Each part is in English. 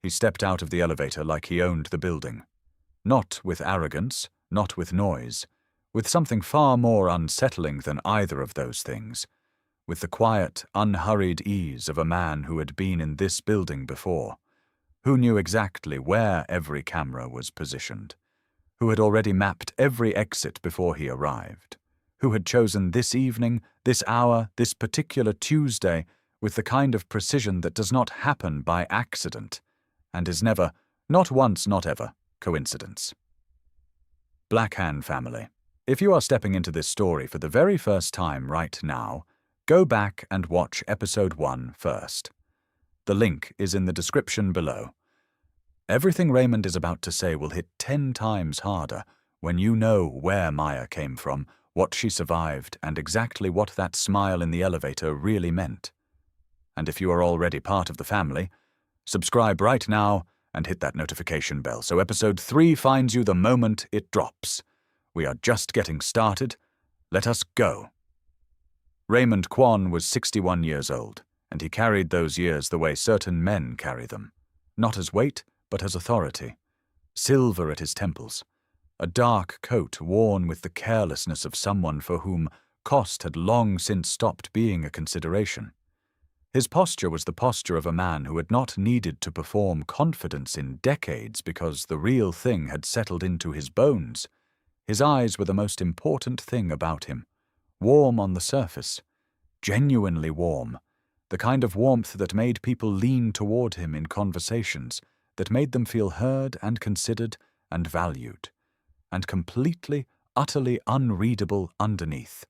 He stepped out of the elevator like he owned the building. Not with arrogance, not with noise, with something far more unsettling than either of those things, with the quiet, unhurried ease of a man who had been in this building before, who knew exactly where every camera was positioned, who had already mapped every exit before he arrived, who had chosen this evening, this hour, this particular Tuesday with the kind of precision that does not happen by accident and is never, not once, not ever, coincidence. BlackHan family, if you are stepping into this story for the very first time right now, go back and watch episode 1 first. The link is in the description below. Everything Raymond is about to say will hit 10 times harder when you know where Maya came from, what she survived, and exactly what that smile in the elevator really meant. And if you are already part of the family, subscribe right now and hit that notification bell so episode 3 finds you the moment it drops. We are just getting started. Let us go. Raymond Kwon was 61 years old, and he carried those years the way certain men carry them, not as weight, but as authority. Silver at his temples, a dark coat worn with the carelessness of someone for whom cost had long since stopped being a consideration. His posture was the posture of a man who had not needed to perform confidence in decades because the real thing had settled into his bones. His eyes were the most important thing about him, warm on the surface, genuinely warm, the kind of warmth that made people lean toward him in conversations, that made them feel heard and considered and valued, and completely, utterly unreadable underneath.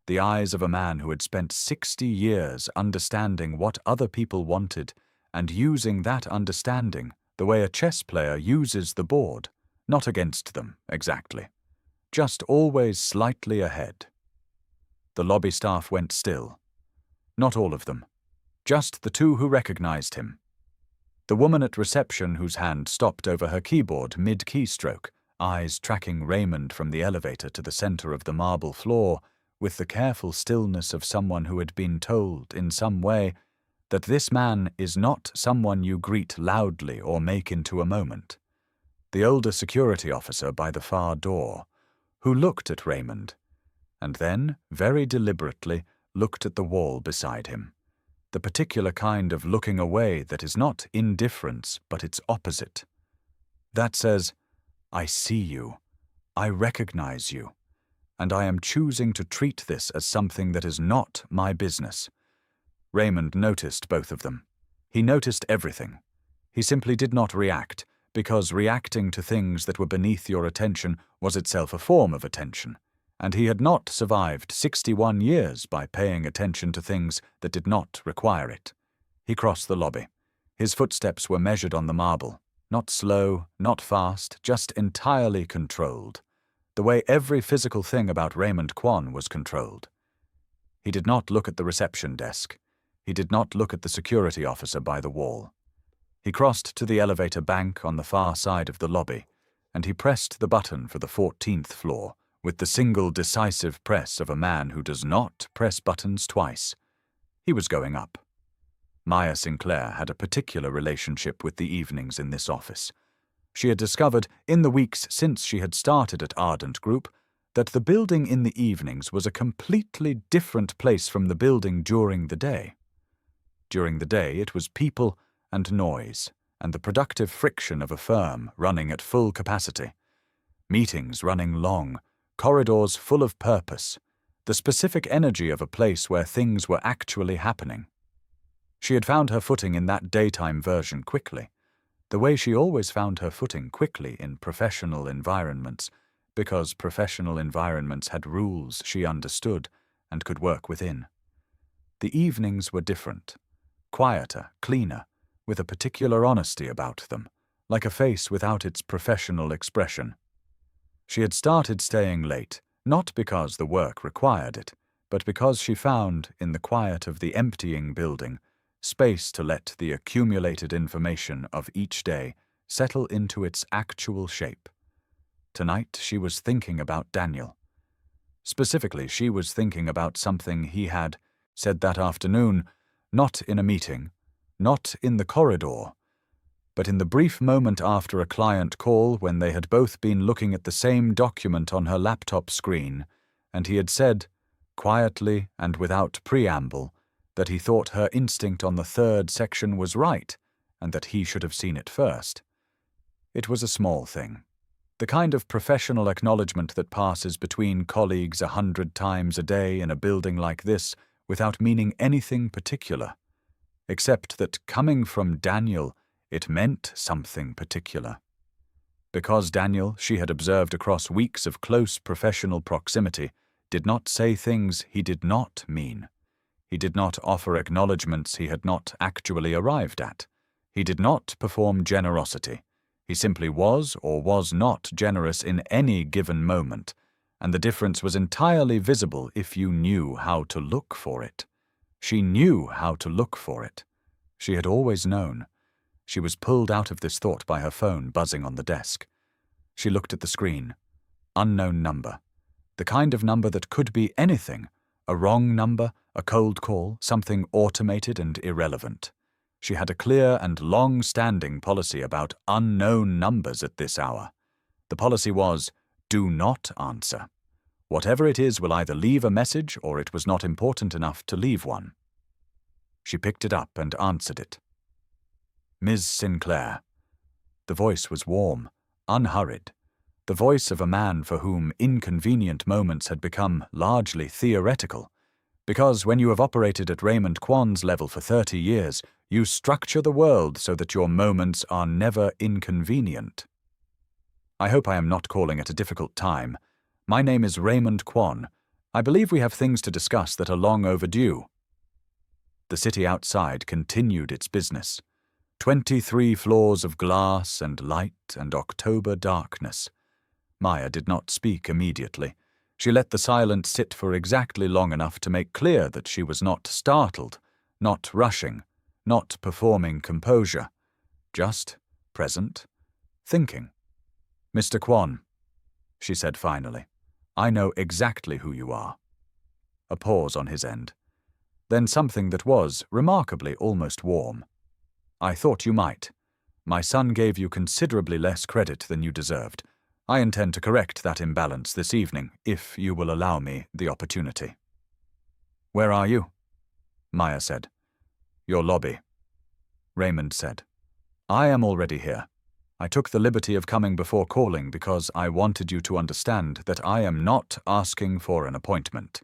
The eyes of a man who had spent 60 years understanding what other people wanted and using that understanding the way a chess player uses the board, not against them, exactly, just always slightly ahead. The lobby staff went still. Not all of them, just the 2 who recognized him. The woman at reception whose hand stopped over her keyboard mid-keystroke, eyes tracking Raymond from the elevator to the center of the marble floor, with the careful stillness of someone who had been told, in some way, that this man is not someone you greet loudly or make into a moment. The older security officer by the far door, who looked at Raymond, and then, very deliberately, looked at the wall beside him. The particular kind of looking away that is not indifference, but its opposite. That says, I see you, I recognize you, and I am choosing to treat this as something that is not my business. Raymond noticed both of them. He noticed everything. He simply did not react, because reacting to things that were beneath your attention was itself a form of attention, and he had not survived 61 years by paying attention to things that did not require it. He crossed the lobby. His footsteps were measured on the marble, not slow, not fast, just entirely controlled, the way every physical thing about Raymond Kwon was controlled. He did not look at the reception desk. He did not look at the security officer by the wall. He crossed to the elevator bank on the far side of the lobby, and he pressed the button for the 14th floor, with the single decisive press of a man who does not press buttons twice. He was going up. Maya Sinclair had a particular relationship with the evenings in this office. She had discovered, in the weeks since she had started at Ardent Group, that the building in the evenings was a completely different place from the building during the day. During the day it was people and noise, and the productive friction of a firm running at full capacity. Meetings running long, corridors full of purpose, the specific energy of a place where things were actually happening. She had found her footing in that daytime version quickly, the way she always found her footing quickly in professional environments, because professional environments had rules she understood and could work within. The evenings were different, quieter, cleaner, with a particular honesty about them, like a face without its professional expression. She had started staying late, not because the work required it, but because she found, in the quiet of the emptying building, space to let the accumulated information of each day settle into its actual shape. Tonight she was thinking about Daniel. Specifically, she was thinking about something he had said that afternoon, not in a meeting, not in the corridor, but in the brief moment after a client call when they had both been looking at the same document on her laptop screen, and he had said, quietly and without preamble, that he thought her instinct on the third section was right and that he should have seen it first. It was a small thing. The kind of professional acknowledgement that passes between colleagues 100 times a day in a building like this without meaning anything particular, except that coming from Daniel, it meant something particular. Because Daniel, she had observed across weeks of close professional proximity, did not say things he did not mean. He did not offer acknowledgments he had not actually arrived at. He did not perform generosity. He simply was or was not generous in any given moment, and the difference was entirely visible if you knew how to look for it. She knew how to look for it. She had always known. She was pulled out of this thought by her phone buzzing on the desk. She looked at the screen. Unknown number. The kind of number that could be anything. A wrong number, a cold call, something automated and irrelevant. She had a clear and long-standing policy about unknown numbers at this hour. The policy was, do not answer. Whatever it is will either leave a message or it was not important enough to leave one. She picked it up and answered it. Ms. Sinclair. The voice was warm, unhurried. The voice of a man for whom inconvenient moments had become largely theoretical. Because when you have operated at Raymond Kwon's level for 30 years, you structure the world so that your moments are never inconvenient. I hope I am not calling at a difficult time. My name is Raymond Kwon. I believe we have things to discuss that are long overdue. The city outside continued its business. 23 floors of glass and light and October darkness. Maya did not speak immediately. She let the silence sit for exactly long enough to make clear that she was not startled, not rushing, not performing composure, just present, thinking. Mr. Kwon, she said finally, I know exactly who you are. A pause on his end. Then something that was, remarkably, almost warm. I thought you might. My son gave you considerably less credit than you deserved. I intend to correct that imbalance this evening, if you will allow me the opportunity. Where are you? Maya said. Your lobby. Raymond said. I am already here. I took the liberty of coming before calling because I wanted you to understand that I am not asking for an appointment.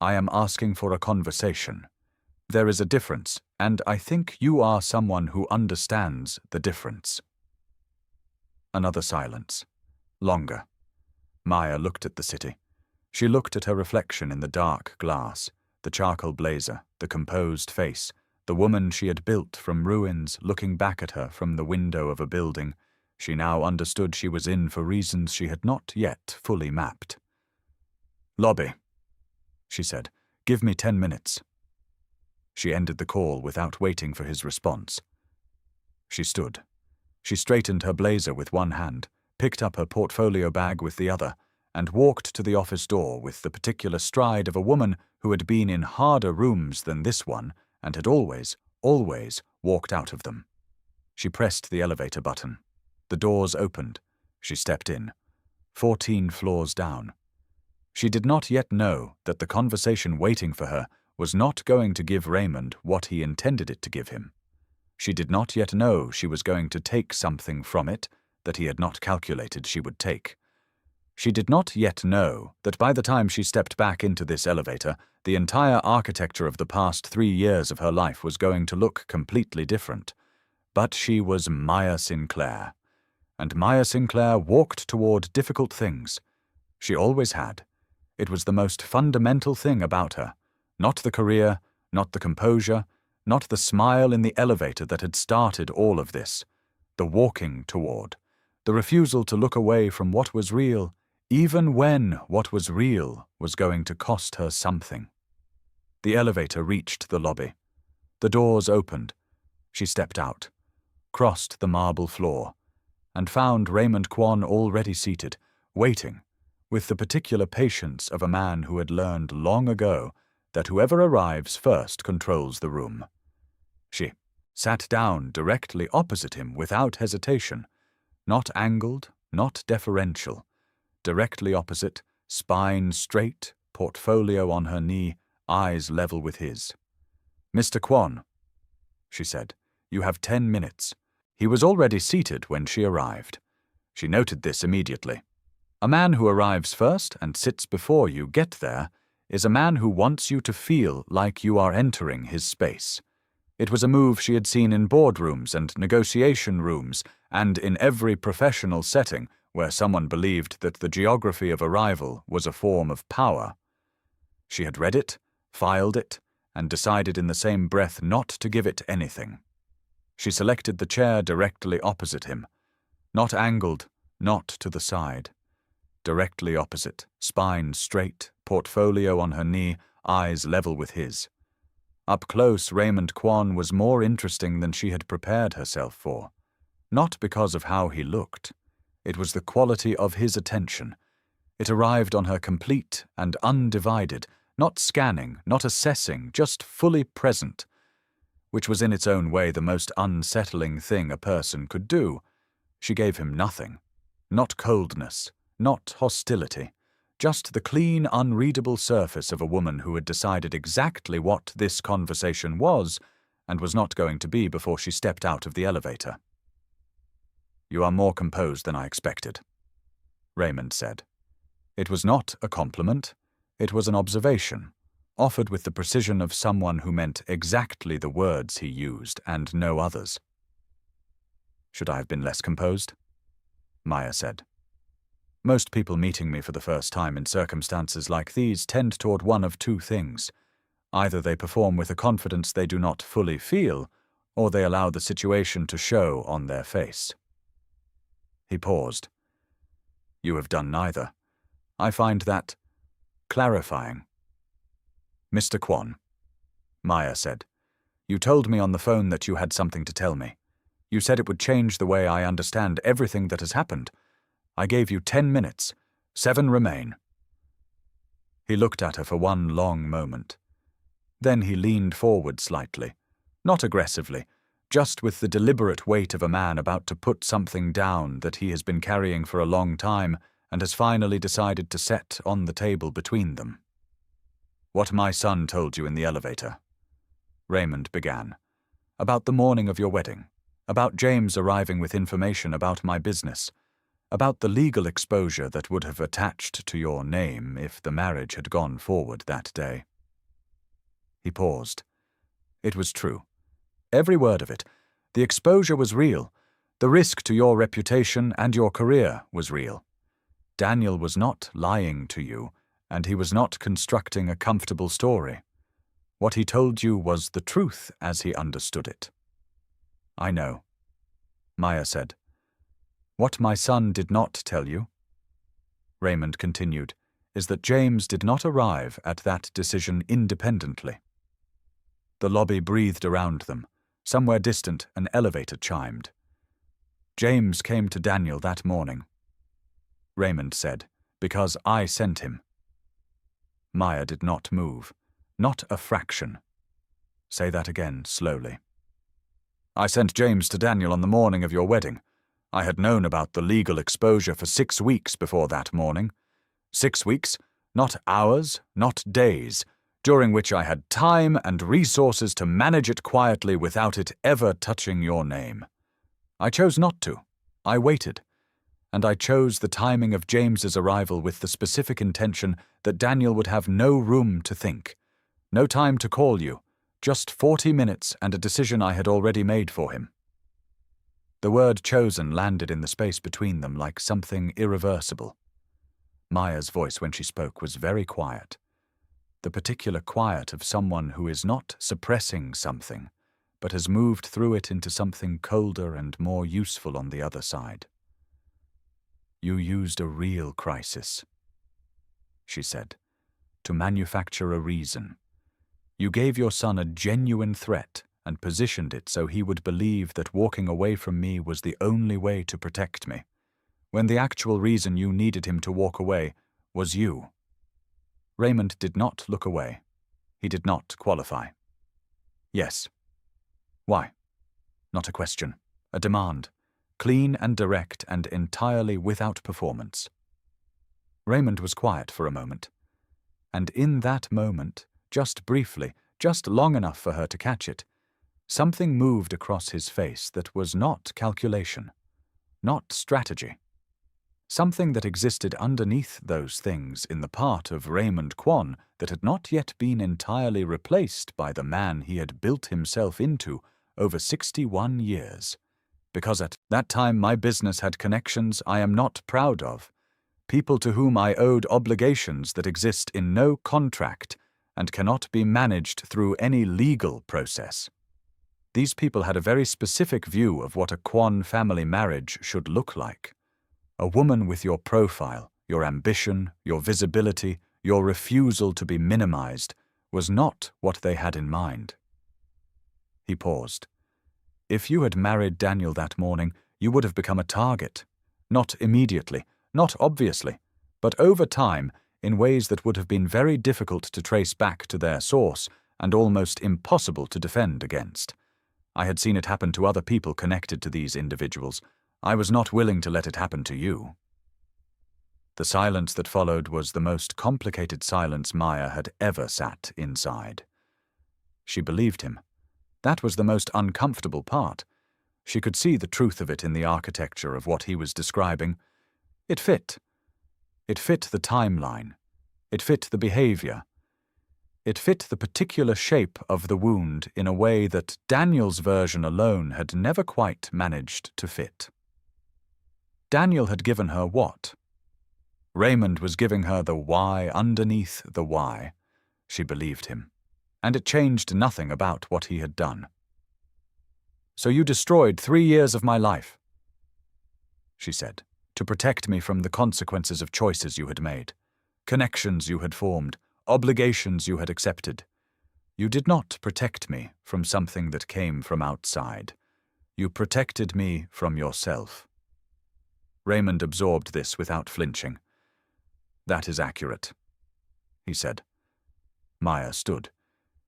I am asking for a conversation. There is a difference, and I think you are someone who understands the difference. Another silence. Longer. Maya looked at the city. She looked at her reflection in the dark glass, the charcoal blazer, the composed face, the woman she had built from ruins looking back at her from the window of a building she now understood she was in for reasons she had not yet fully mapped. Lobby, she said. Give me 10 minutes. She ended the call without waiting for his response. She stood. She straightened her blazer with one hand, picked up her portfolio bag with the other, and walked to the office door with the particular stride of a woman who had been in harder rooms than this one and had always walked out of them. She pressed the elevator button. The doors opened. She stepped in. 14 floors down. She did not yet know that the conversation waiting for her was not going to give Raymond what he intended it to give him. She did not yet know she was going to take something from it that he had not calculated she would take. She did not yet know that by the time she stepped back into this elevator, the entire architecture of the past 3 years of her life was going to look completely different. But she was Maya Sinclair. And Maya Sinclair walked toward difficult things. She always had. It was the most fundamental thing about her. Not the career, not the composure, not the smile in the elevator that had started all of this. The walking toward. The refusal to look away from what was real, even when what was real was going to cost her something. The elevator reached the lobby. The doors opened. She stepped out, crossed the marble floor, and found Raymond Kwon already seated, waiting, with the particular patience of a man who had learned long ago that whoever arrives first controls the room. She sat down directly opposite him without hesitation, not angled, not deferential, directly opposite, spine straight, portfolio on her knee, eyes level with his. "Mr. Kwon," she said, "you have 10 minutes. He was already seated when she arrived. She noted this immediately. A man who arrives first and sits before you get there is a man who wants you to feel like you are entering his space. It was a move she had seen in boardrooms and negotiation rooms and in every professional setting where someone believed that the geography of arrival was a form of power. She had read it, filed it, and decided in the same breath not to give it anything. She selected the chair directly opposite him, not angled, not to the side. Directly opposite, spine straight, portfolio on her knee, eyes level with his. Up close, Raymond Kwon was more interesting than she had prepared herself for. Not because of how he looked. It was the quality of his attention. It arrived on her complete and undivided, not scanning, not assessing, just fully present, which was in its own way the most unsettling thing a person could do. She gave him nothing. Not coldness, not hostility. Just the clean, unreadable surface of a woman who had decided exactly what this conversation was and was not going to be before she stepped out of the elevator. "You are more composed than I expected," Raymond said. It was not a compliment. It was an observation, offered with the precision of someone who meant exactly the words he used and no others. "Should I have been less composed?" Maya said. "Most people meeting me for the first time in circumstances like these tend toward one of two things. Either they perform with a confidence they do not fully feel, or they allow the situation to show on their face." He paused. "You have done neither. I find that clarifying." "Mr. Kwon," Maya said, "you told me on the phone that you had something to tell me. You said it would change the way I understand everything that has happened. I gave you 10 minutes. 7 remain." He looked at her for one long moment. Then he leaned forward slightly, not aggressively, just with the deliberate weight of a man about to put something down that he has been carrying for a long time and has finally decided to set on the table between them. "What my son told you in the elevator," Raymond began. "About the morning of your wedding. About James arriving with information about my business. About the legal exposure that would have attached to your name if the marriage had gone forward that day." He paused. It was true. Every word of it. The exposure was real. The risk to your reputation and your career was real. Daniel was not lying to you, and he was not constructing a comfortable story. What he told you was the truth as he understood it. "I know," Maya said. "What my son did not tell you," Raymond continued, "is that James did not arrive at that decision independently." The lobby breathed around them. Somewhere distant, an elevator chimed. "James came to Daniel that morning," Raymond said, "because I sent him." Maya did not move. Not a fraction. "Say that again, slowly." "I sent James to Daniel on the morning of your wedding. I had known about the legal exposure for 6 weeks before that morning. 6 weeks, not hours, not days, during which I had time and resources to manage it quietly without it ever touching your name. I chose not to. I waited. And I chose the timing of James's arrival with the specific intention that Daniel would have no room to think, no time to call you, just 40 minutes and a decision I had already made for him." The word chosen landed in the space between them like something irreversible. Maya's voice when she spoke was very quiet. The particular quiet of someone who is not suppressing something, but has moved through it into something colder and more useful on the other side. "You used a real crisis," she said, "to manufacture a reason. You gave your son a genuine threat and positioned it so he would believe that walking away from me was the only way to protect me, when the actual reason you needed him to walk away was you." Raymond did not look away. He did not qualify. "Yes." "Why?" Not a question, a demand, clean and direct and entirely without performance. Raymond was quiet for a moment. And in that moment, just briefly, just long enough for her to catch it, something moved across his face that was not calculation, not strategy. Something that existed underneath those things in the part of Raymond Kwon that had not yet been entirely replaced by the man he had built himself into over 61 years. Because at that time my business had connections I am not proud of, people to whom I owed obligations that exist in no contract and cannot be managed through any legal process. These people had a very specific view of what a Kwon family marriage should look like. A woman with your profile, your ambition, your visibility, your refusal to be minimized was not what they had in mind. He paused. If you had married Daniel that morning, you would have become a target. Not immediately, not obviously, but over time, in ways that would have been very difficult to trace back to their source and almost impossible to defend against. I had seen it happen to other people connected to these individuals. I was not willing to let it happen to you. The silence that followed was the most complicated silence Maya had ever sat inside. She believed him. That was the most uncomfortable part. She could see the truth of it in the architecture of what he was describing. It fit. It fit the timeline. It fit the behavior. It fit the particular shape of the wound in a way that Daniel's version alone had never quite managed to fit. Daniel had given her what? Raymond was giving her the why underneath the why. She believed him, and it changed nothing about what he had done. So you destroyed 3 years of my life, she said, to protect me from the consequences of choices you had made, connections you had formed, obligations you had accepted. You did not protect me from something that came from outside. You protected me from yourself. Raymond absorbed this without flinching. That is accurate, he said. Maya stood.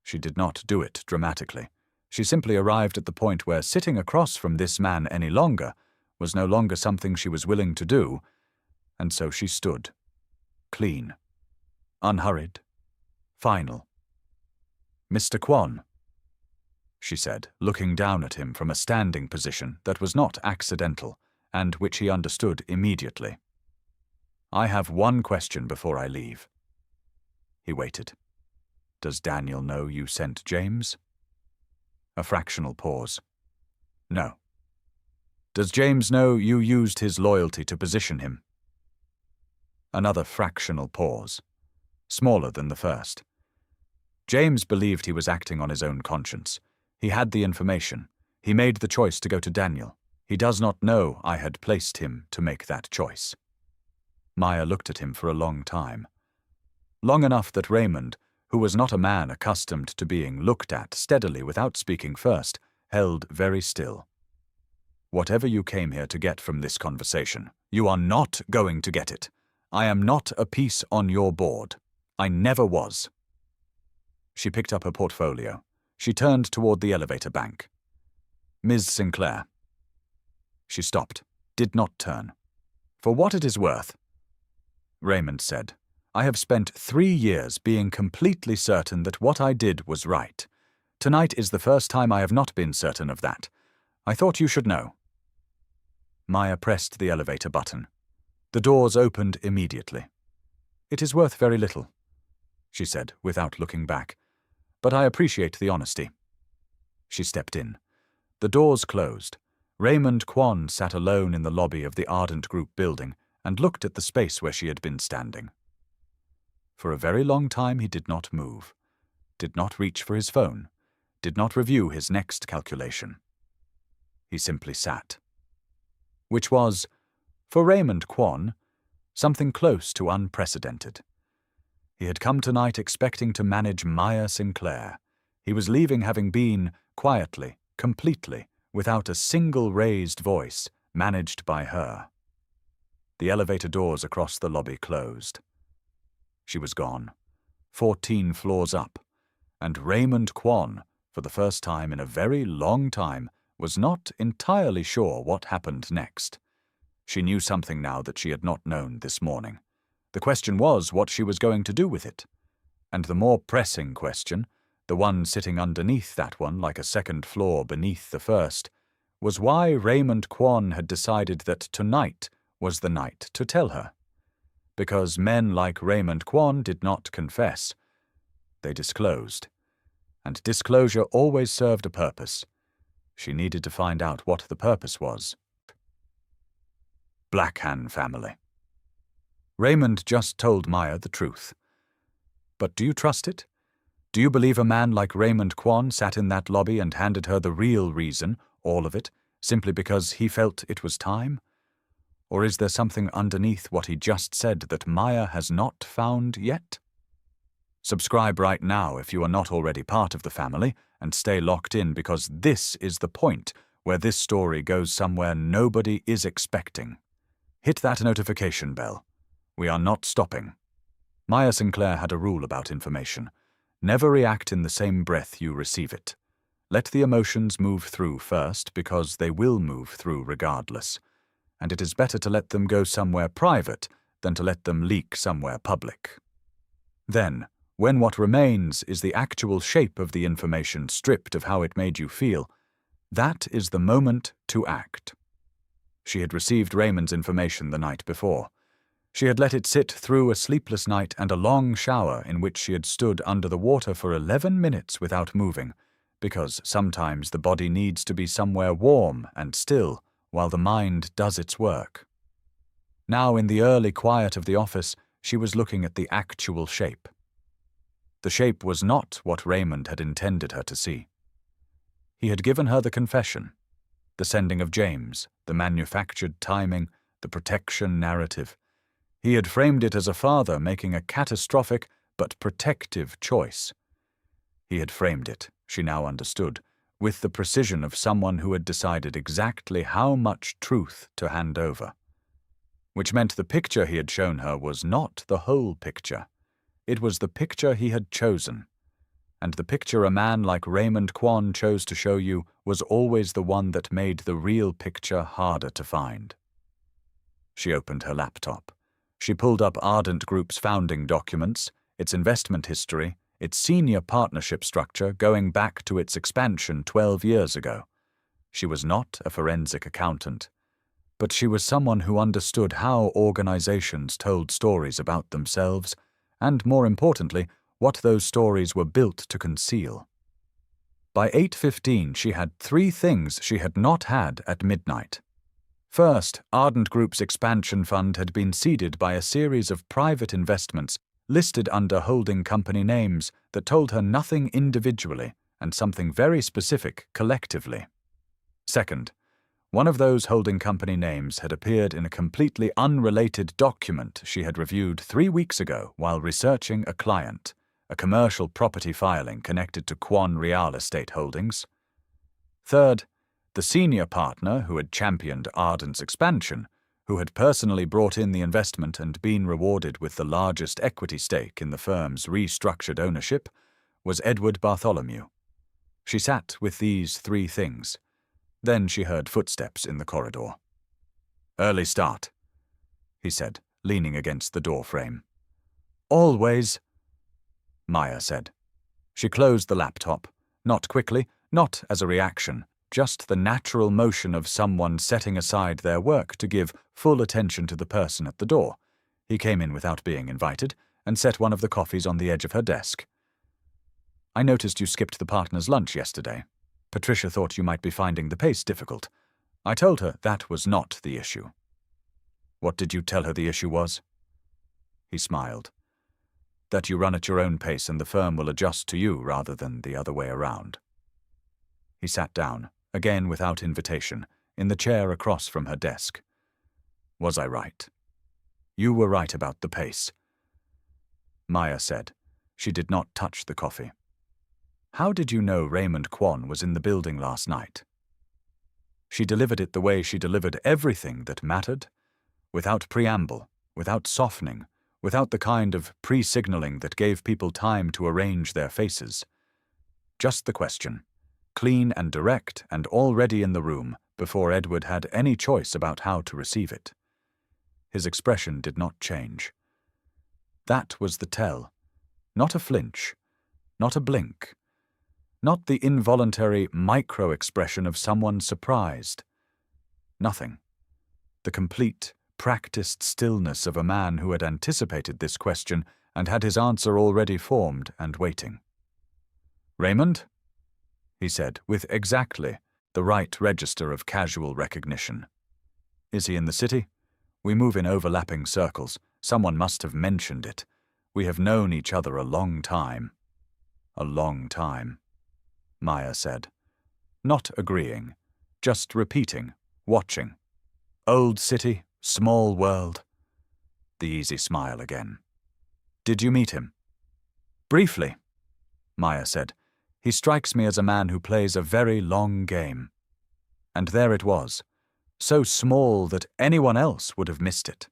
She did not do it dramatically. She simply arrived at the point where sitting across from this man any longer was no longer something she was willing to do, and so she stood, clean, unhurried, final. Mr. Kwon, she said, looking down at him from a standing position that was not accidental, and which he understood immediately. I have one question before I leave. He waited. Does Daniel know you sent James? A fractional pause. No. Does James know you used his loyalty to position him? Another fractional pause, smaller than the first. James believed he was acting on his own conscience. He had the information. He made the choice to go to Daniel. He does not know I had placed him to make that choice. Maya looked at him for a long time. Long enough that Raymond, who was not a man accustomed to being looked at steadily without speaking first, held very still. Whatever you came here to get from this conversation, you are not going to get it. I am not a piece on your board. I never was. She picked up her portfolio. She turned toward the elevator bank. Ms. Sinclair. She stopped, did not turn. For what it is worth, Raymond said, I have spent 3 years being completely certain that what I did was right. Tonight is the first time I have not been certain of that. I thought you should know. Maya pressed the elevator button. The doors opened immediately. It is worth very little, she said, without looking back. But I appreciate the honesty. She stepped in. The doors closed. Raymond Kwon sat alone in the lobby of the Ardent Group building and looked at the space where she had been standing. For a very long time he did not move, did not reach for his phone, did not review his next calculation. He simply sat. Which was, for Raymond Kwon, something close to unprecedented. He had come tonight expecting to manage Maya Sinclair. He was leaving having been, quietly, completely, without a single raised voice, managed by her. The elevator doors across the lobby closed. She was gone, 14 floors up, and Raymond Kwon, for the first time in a very long time, was not entirely sure what happened next. She knew something now that she had not known this morning. The question was what she was going to do with it. And the more pressing question, the one sitting underneath that one like a second floor beneath the first, was why Raymond Kwon had decided that tonight was the night to tell her. Because men like Raymond Kwon did not confess. They disclosed. And disclosure always served a purpose. She needed to find out what the purpose was. BlackHan family. Raymond just told Maya the truth. But do you trust it? Do you believe a man like Raymond Kwon sat in that lobby and handed her the real reason, all of it, simply because he felt it was time? Or is there something underneath what he just said that Maya has not found yet? Subscribe right now if you are not already part of the family, and stay locked in because this is the point where this story goes somewhere nobody is expecting. Hit that notification bell. We are not stopping. Maya Sinclair had a rule about information. Never react in the same breath you receive it. Let the emotions move through first because they will move through regardless. And it is better to let them go somewhere private than to let them leak somewhere public. Then, when what remains is the actual shape of the information stripped of how it made you feel, that is the moment to act. She had received Raymond's information the night before. She had let it sit through a sleepless night and a long shower in which she had stood under the water for 11 minutes without moving, because sometimes the body needs to be somewhere warm and still while the mind does its work. Now, in the early quiet of the office, she was looking at the actual shape. The shape was not what Raymond had intended her to see. He had given her the confession, the sending of James, the manufactured timing, the protection narrative. He had framed it as a father making a catastrophic but protective choice. He had framed it, she now understood, with the precision of someone who had decided exactly how much truth to hand over. Which meant the picture he had shown her was not the whole picture. It was the picture he had chosen. And the picture a man like Raymond Kwon chose to show you was always the one that made the real picture harder to find. She opened her laptop. She pulled up Ardent Group's founding documents, its investment history, its senior partnership structure going back to its expansion 12 years ago. She was not a forensic accountant, but she was someone who understood how organizations told stories about themselves, and more importantly, what those stories were built to conceal. By 8:15, she had 3 things she had not had at midnight. First, Ardent Group's expansion fund had been seeded by a series of private investments listed under holding company names that told her nothing individually and something very specific collectively. Second, one of those holding company names had appeared in a completely unrelated document she had reviewed 3 weeks ago while researching a client, a commercial property filing connected to Kwon Real Estate Holdings. Third, the senior partner who had championed Ardent's expansion, who had personally brought in the investment and been rewarded with the largest equity stake in the firm's restructured ownership, was Edward Bartholomew. She sat with these 3 things. Then she heard footsteps in the corridor. "Early start," he said, leaning against the door frame. "Always," Maya said. She closed the laptop, not quickly, not as a reaction, just the natural motion of someone setting aside their work to give full attention to the person at the door. He came in without being invited and set one of the coffees on the edge of her desk. "I noticed you skipped the partners' lunch yesterday. Patricia thought you might be finding the pace difficult. I told her that was not the issue." "What did you tell her the issue was?" He smiled. "That you run at your own pace and the firm will adjust to you rather than the other way around." He sat down, again without invitation, in the chair across from her desk. "Was I right?" "You were right about the pace," Maya said. She did not touch the coffee. "How did you know Raymond Kwon was in the building last night?" She delivered it the way she delivered everything that mattered, without preamble, without softening, without the kind of pre-signaling that gave people time to arrange their faces. Just the question, clean and direct and already in the room before Edward had any choice about how to receive it. His expression did not change. That was the tell. Not a flinch, not a blink, not the involuntary micro-expression of someone surprised. Nothing. The complete, practiced stillness of a man who had anticipated this question and had his answer already formed and waiting. "Raymond?" he said, with exactly the right register of casual recognition. "Is he in the city? We move in overlapping circles. Someone must have mentioned it. We have known each other a long time." "A long time," Maya said. Not agreeing, just repeating, watching. "Old city, small world." The easy smile again. "Did you meet him?" "Briefly," Maya said. "He strikes me as a man who plays a very long game." And there it was, so small that anyone else would have missed it.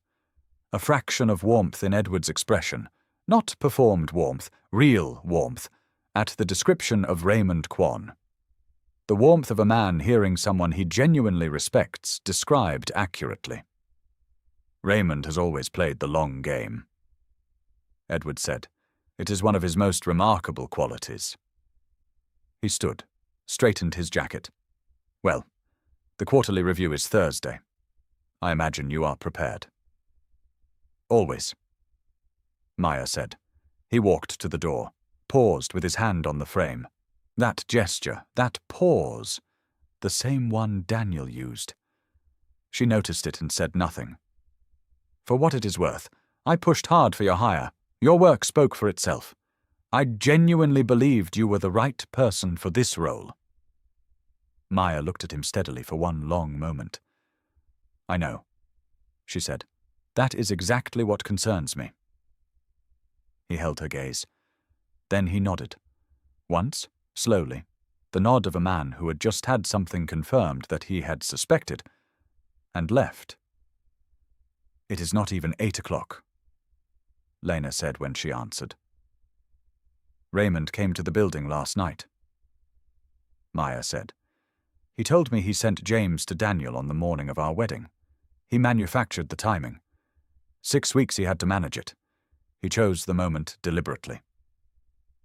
A fraction of warmth in Edward's expression, not performed warmth, real warmth, at the description of Raymond Quan. The warmth of a man hearing someone he genuinely respects described accurately. "Raymond has always played the long game," Edward said. "It is one of his most remarkable qualities." He stood, straightened his jacket. "Well, the quarterly review is Thursday. I imagine you are prepared." "Always," Maya said. He walked to the door, paused with his hand on the frame. That gesture, that pause, the same one Daniel used. She noticed it and said nothing. "For what it is worth, I pushed hard for your hire. Your work spoke for itself. I genuinely believed you were the right person for this role." Maya looked at him steadily for one long moment. "I know," she said. "That is exactly what concerns me." He held her gaze. Then he nodded. Once, slowly, the nod of a man who had just had something confirmed that he had suspected, and left. "It is not even 8 o'clock, Lena said when she answered. "Raymond came to the building last night," Maya said. "He told me he sent James to Daniel on the morning of our wedding. He manufactured the timing. 6 weeks he had to manage it. He chose the moment deliberately."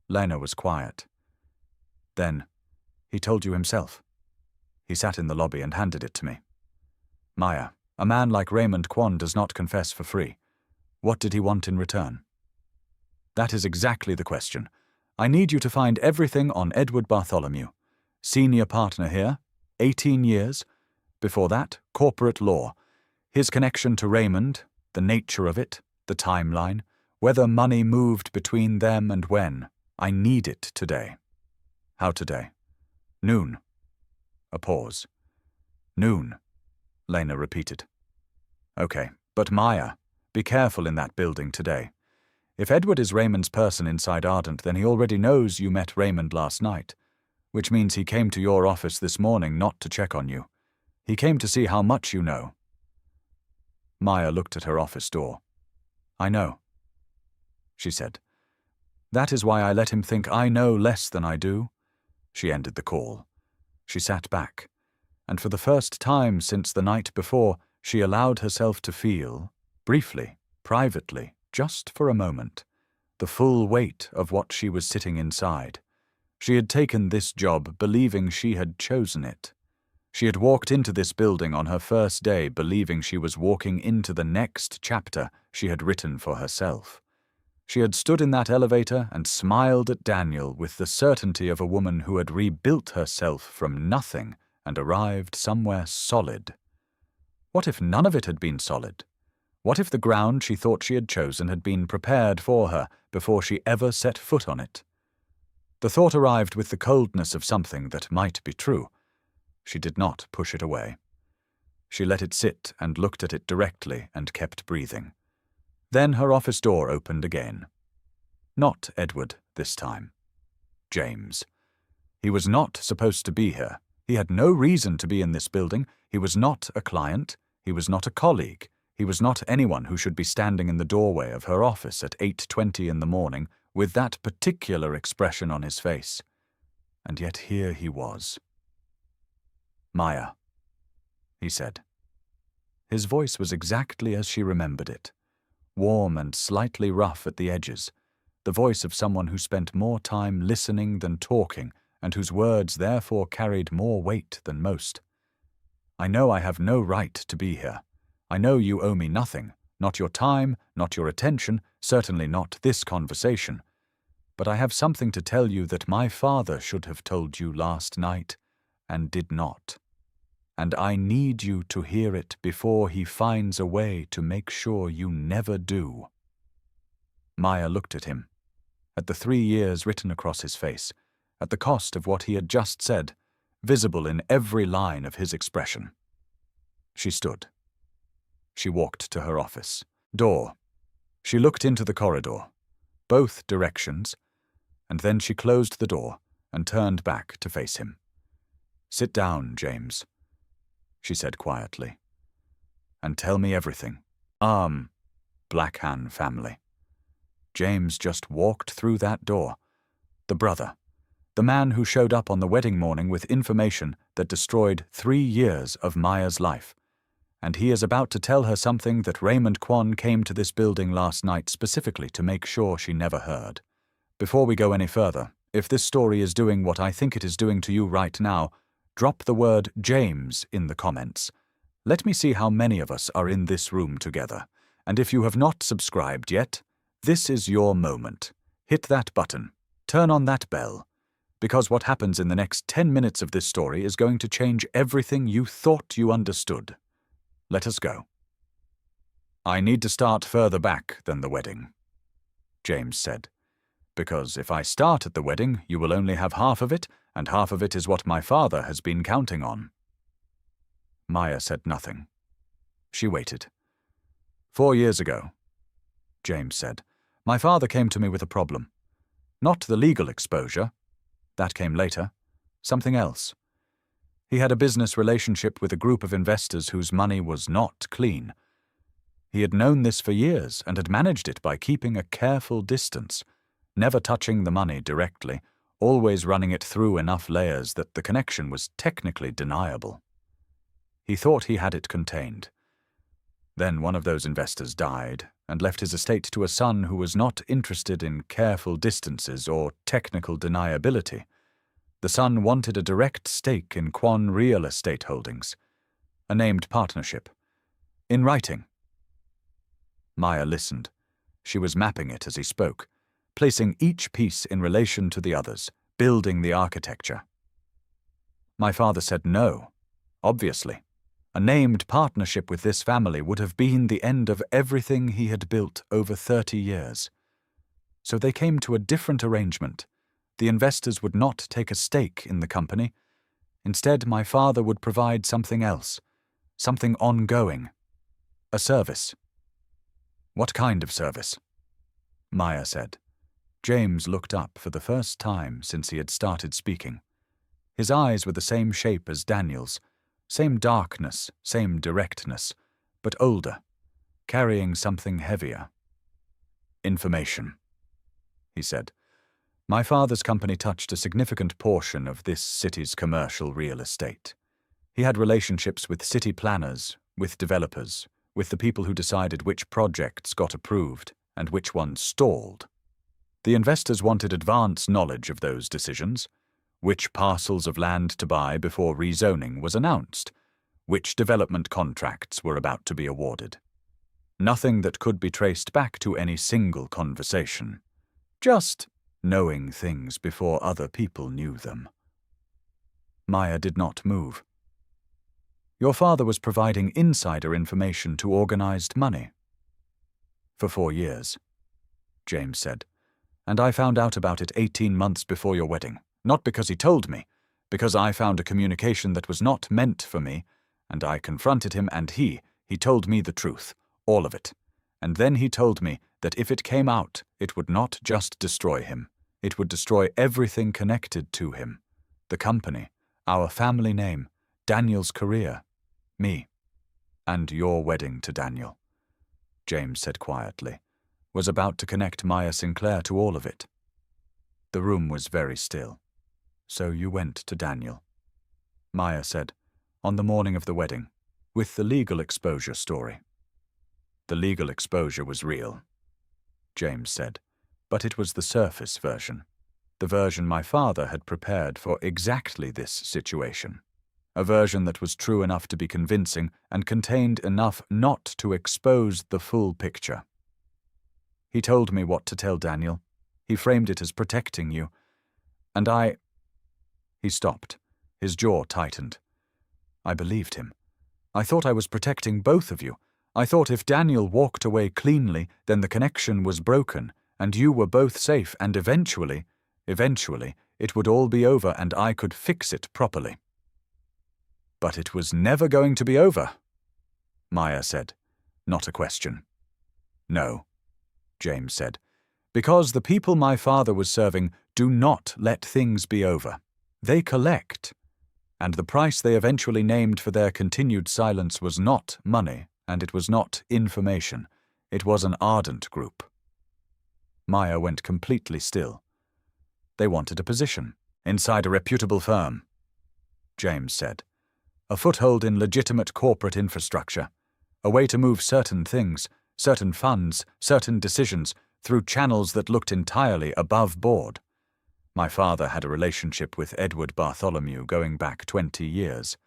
Lena was quiet. "Then, he told you himself." He sat in the lobby and handed it to me. "Maya, a man like Raymond Quan does not confess for free. What did he want in return?" "That is exactly the question. I need you to find everything on Edward Bartholomew. Senior partner here, 18 years. Before that, corporate law. His connection to Raymond, the nature of it, the timeline, whether money moved between them and when. I need it today." "How today?" "Noon." A pause. "Noon," Lena repeated. "Okay, but Maya, be careful in that building today. If Edward is Raymond's person inside Ardent, then he already knows you met Raymond last night, which means he came to your office this morning not to check on you. He came to see how much you know." Maya looked at her office door. "I know," she said. "That is why I let him think I know less than I do." She ended the call. She sat back, and for the first time since the night before, she allowed herself to feel, briefly, privately, just for a moment, the full weight of what she was sitting inside. She had taken this job believing she had chosen it. She had walked into this building on her first day believing she was walking into the next chapter she had written for herself. She had stood in that elevator and smiled at Daniel with the certainty of a woman who had rebuilt herself from nothing and arrived somewhere solid. What if none of it had been solid? What if the ground she thought she had chosen had been prepared for her before she ever set foot on it? The thought arrived with the coldness of something that might be true. She did not push it away. She let it sit and looked at it directly and kept breathing. Then her office door opened again. Not Edward this time. James. He was not supposed to be here. He had no reason to be in this building. He was not a client. He was not a colleague. He was not anyone who should be standing in the doorway of her office at 8:20 in the morning with that particular expression on his face. And yet here he was. "Maya," he said. His voice was exactly as she remembered it, warm and slightly rough at the edges, the voice of someone who spent more time listening than talking, and whose words therefore carried more weight than most. "I know I have no right to be here. I know you owe me nothing, not your time, not your attention, certainly not this conversation. But I have something to tell you that my father should have told you last night, and did not. And I need you to hear it before he finds a way to make sure you never do." Maya looked at him, at the 3 years written across his face, at the cost of what he had just said, visible in every line of his expression. She stood. She walked to her office door. She looked into the corridor, both directions, and then she closed the door and turned back to face him. "Sit down, James," she said quietly, "and tell me everything. BlackHan family." James just walked through that door. The brother, the man who showed up on the wedding morning with information that destroyed 3 years of Maya's life. And he is about to tell her something that Raymond Kwon came to this building last night specifically to make sure she never heard. Before we go any further, if this story is doing what I think it is doing to you right now, drop the word James in the comments. Let me see how many of us are in this room together. And if you have not subscribed yet, this is your moment. Hit that button. Turn on that bell. Because what happens in the next 10 minutes of this story is going to change everything you thought you understood. Let us go. "I need to start further back than the wedding," James said. "Because if I start at the wedding, you will only have half of it, and half of it is what my father has been counting on." Maya said nothing. She waited. 4 years ago," James said, "my father came to me with a problem. Not the legal exposure. That came later. Something else. He had a business relationship with a group of investors whose money was not clean. He had known this for years and had managed it by keeping a careful distance, never touching the money directly, always running it through enough layers that the connection was technically deniable. He thought he had it contained. Then one of those investors died and left his estate to a son who was not interested in careful distances or technical deniability. The son wanted a direct stake in Kwon Real Estate Holdings, a named partnership, in writing." Maya listened. She was mapping it as he spoke, placing each piece in relation to the others, building the architecture. "My father said no, obviously. A named partnership with this family would have been the end of everything he had built over 30 years. So they came to a different arrangement. The investors would not take a stake in the company. Instead, my father would provide something else, something ongoing, a service." "What kind of service?" Maya said. James looked up for the first time since he had started speaking. His eyes were the same shape as Daniel's, same darkness, same directness, but older, carrying something heavier. "Information," he said. "My father's company touched a significant portion of this city's commercial real estate. He had relationships with city planners, with developers, with the people who decided which projects got approved and which ones stalled. The investors wanted advance knowledge of those decisions, which parcels of land to buy before rezoning was announced, which development contracts were about to be awarded. Nothing that could be traced back to any single conversation. Just knowing things before other people knew them." Maya did not move. "Your father was providing insider information to organized money." "For 4 years," James said. "And I found out about it 18 months before your wedding. Not because he told me, because I found a communication that was not meant for me, and I confronted him and he told me the truth, all of it. And then he told me that if it came out, it would not just destroy him. It would destroy everything connected to him. The company, our family name, Daniel's career, me, and your wedding to Daniel," James said quietly, "was about to connect Maya Sinclair to all of it." The room was very still. So you went to Daniel, Maya said, on the morning of the wedding, with the legal exposure story. The legal exposure was real, James said, but it was the surface version, the version my father had prepared for exactly this situation, a version that was true enough to be convincing and contained enough not to expose the full picture. He told me what to tell Daniel. He framed it as protecting you. And I... He stopped. His jaw tightened. I believed him. I thought I was protecting both of you. I thought if Daniel walked away cleanly, then the connection was broken, and you were both safe, and eventually, it would all be over and I could fix it properly. But it was never going to be over, Maya said, not a question. No, James said, because the people my father was serving do not let things be over. They collect. And the price they eventually named for their continued silence was not money, and it was not information. It was an ardent group. Maya went completely still. They wanted a position inside a reputable firm, James said. A foothold in legitimate corporate infrastructure. A way to move certain things, certain funds, certain decisions through channels that looked entirely above board. My father had a relationship with Edward Bartholomew going back 20 years.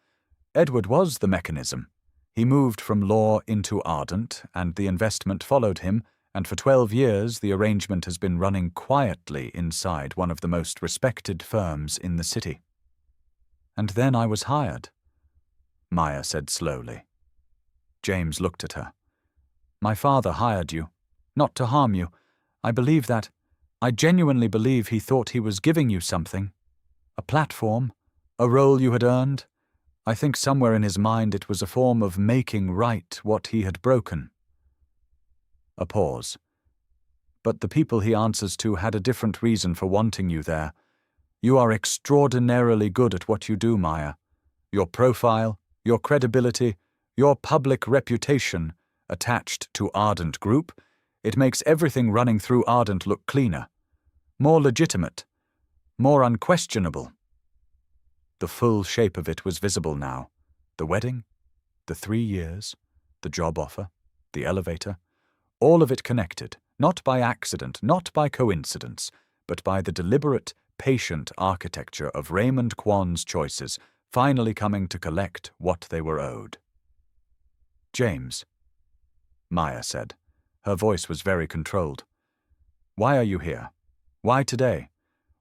Edward was the mechanism. He moved from law into Ardent, and the investment followed him, and for 12 years the arrangement has been running quietly inside one of the most respected firms in the city. And then I was hired, Maya said slowly. James looked at her. My father hired you, not to harm you. I believe that. I genuinely believe he thought he was giving you something. A platform, a role you had earned. I think somewhere in his mind it was a form of making right what he had broken. A pause. But the people he answers to had a different reason for wanting you there. You are extraordinarily good at what you do, Maya. Your profile, your credibility, your public reputation, attached to Ardent Group, it makes everything running through Ardent look cleaner, more legitimate, more unquestionable. The full shape of it was visible now. The wedding, the 3 years, the job offer, the elevator, all of it connected, not by accident, not by coincidence, but by the deliberate, patient architecture of Raymond Kwan's choices finally coming to collect what they were owed. James, Maya said. Her voice was very controlled. Why are you here? Why today?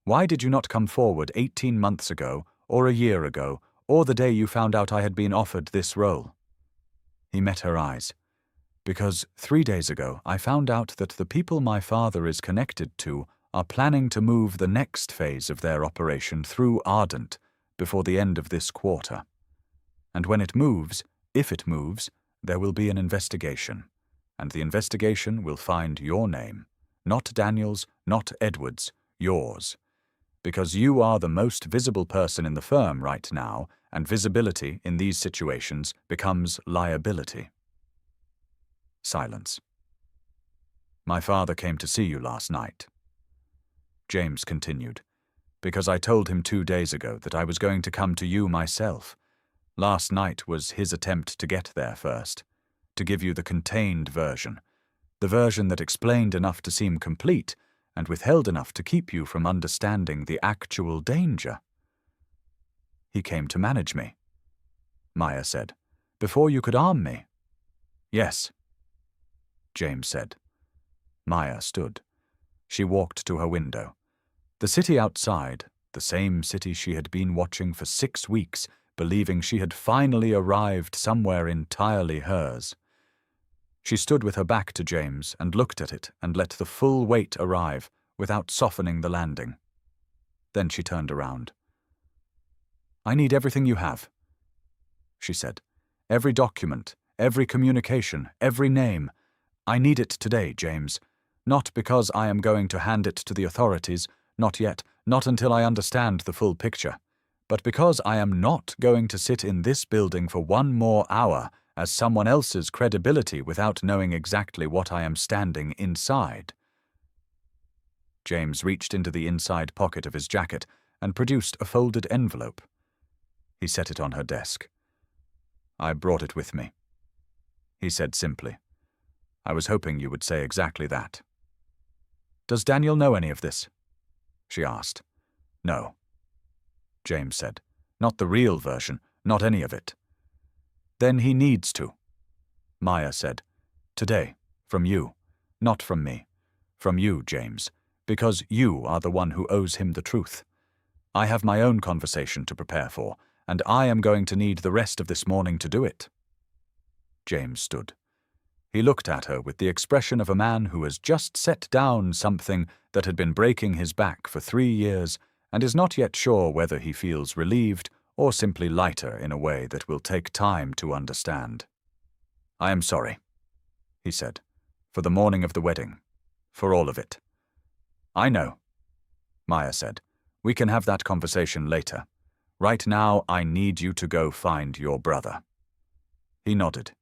Why did you not come forward 18 months ago, or a year ago, or the day you found out I had been offered this role? He met her eyes. Because 3 days ago I found out that the people my father is connected to are planning to move the next phase of their operation through Ardent before the end of this quarter. And when it moves, if it moves, there will be an investigation. And the investigation will find your name. Not Daniel's, not Edward's, yours. Because you are the most visible person in the firm right now, and visibility in these situations becomes liability. Silence. My father came to see you last night. James continued, because I told him 2 days ago that I was going to come to you myself. Last night was his attempt to get there first, to give you the contained version, the version that explained enough to seem complete and withheld enough to keep you from understanding the actual danger. He came to manage me, Maya said, before you could arm me. Yes, James said. Maya stood. She walked to her window. The city outside, the same city she had been watching for 6 weeks, believing she had finally arrived somewhere entirely hers. She stood with her back to James and looked at it and let the full weight arrive without softening the landing. Then she turned around. I need everything you have, she said. Every document, every communication, every name. I need it today, James. Not because I am going to hand it to the authorities, not yet, not until I understand the full picture, but because I am not going to sit in this building for 1 more hour as someone else's credibility without knowing exactly what I am standing inside. James reached into the inside pocket of his jacket and produced a folded envelope. He set it on her desk. "I brought it with me," he said simply. "I was hoping you would say exactly that." "Does Daniel know any of this?" she asked. "No," James said. "Not the real version, not any of it." "Then he needs to," Maya said. "Today, from you, not from me. From you, James, because you are the one who owes him the truth. I have my own conversation to prepare for, and I am going to need the rest of this morning to do it." James stood. He looked at her with the expression of a man who has just set down something that had been breaking his back for 3 years and is not yet sure whether he feels relieved or simply lighter in a way that will take time to understand. "I am sorry," he said, "for the morning of the wedding, for all of it." "I know," Maya said. "We can have that conversation later. Right now, I need you to go find your brother." He nodded.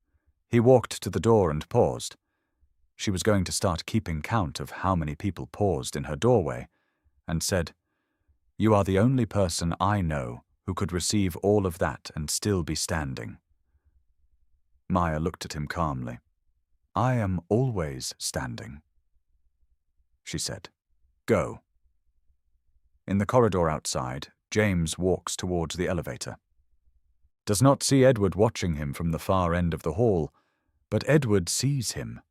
He walked to the door and paused. She was going to start keeping count of how many people paused in her doorway, and said, "You are the only person I know who could receive all of that and still be standing." Maya looked at him calmly. "I am always standing," she said. "Go." In the corridor outside, James walks towards the elevator. Does not see Edward watching him from the far end of the hall, but Edward sees him,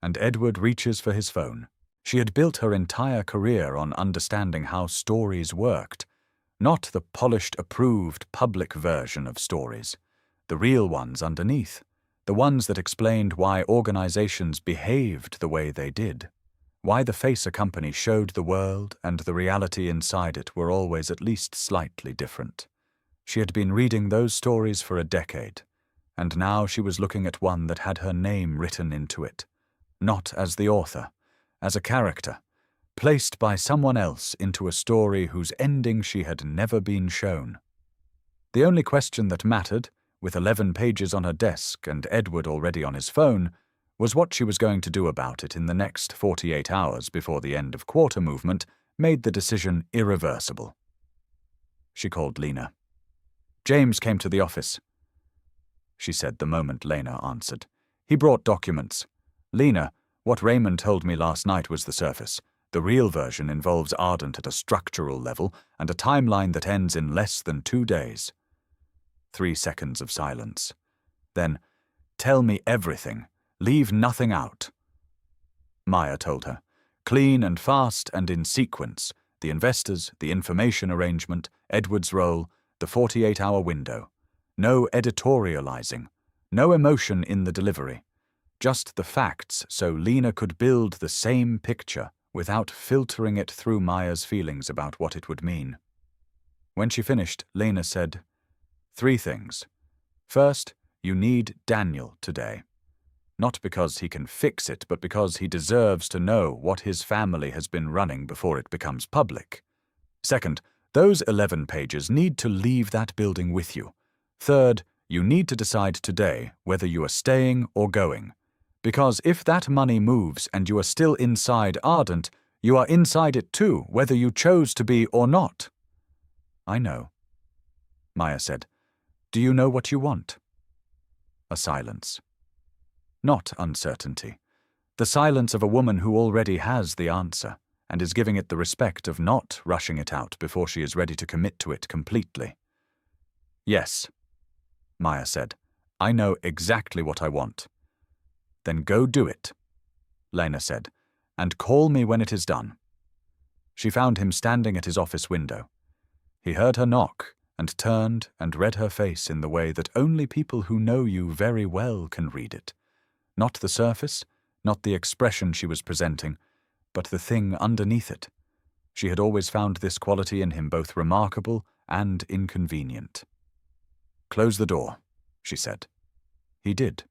and Edward reaches for his phone. She had built her entire career on understanding how stories worked, not the polished, approved, public version of stories, the real ones underneath, the ones that explained why organizations behaved the way they did, why the face a company showed the world and the reality inside it were always at least slightly different. She had been reading those stories for a decade, and now she was looking at one that had her name written into it, not as the author, as a character, placed by someone else into a story whose ending she had never been shown. The only question that mattered, with 11 pages on her desk and Edward already on his phone, was what she was going to do about it in the next 48 hours before the end of quarter movement made the decision irreversible. She called Lena. "James came to the office," she said the moment Lena answered. "He brought documents. Lena, what Raymond told me last night was the surface. The real version involves Ardent at a structural level and a timeline that ends in less than 2 days. 3 seconds of silence. Then, "Tell me everything. Leave nothing out." Maya told her. Clean and fast and in sequence. The investors, the information arrangement, Edward's role, the 48-hour window. No editorializing. No emotion in the delivery. Just the facts so Lena could build the same picture without filtering it through Maya's feelings about what it would mean. When she finished, Lena said, 3 things. First, you need Daniel today. Not because he can fix it, but because he deserves to know what his family has been running before it becomes public. Second, those 11 pages need to leave that building with you. Third, you need to decide today whether you are staying or going. Because if that money moves and you are still inside Ardent, you are inside it too, whether you chose to be or not. "I know," Maya said. "Do you know what you want?" A silence. Not uncertainty. The silence of a woman who already has the answer and is giving it the respect of not rushing it out before she is ready to commit to it completely. "Yes," Maya said. "I know exactly what I want." "Then go do it," Lena said, "and call me when it is done." She found him standing at his office window. He heard her knock and turned and read her face in the way that only people who know you very well can read it. Not the surface, not the expression she was presenting, but the thing underneath it. She had always found this quality in him both remarkable and inconvenient. "Close the door," she said. He did.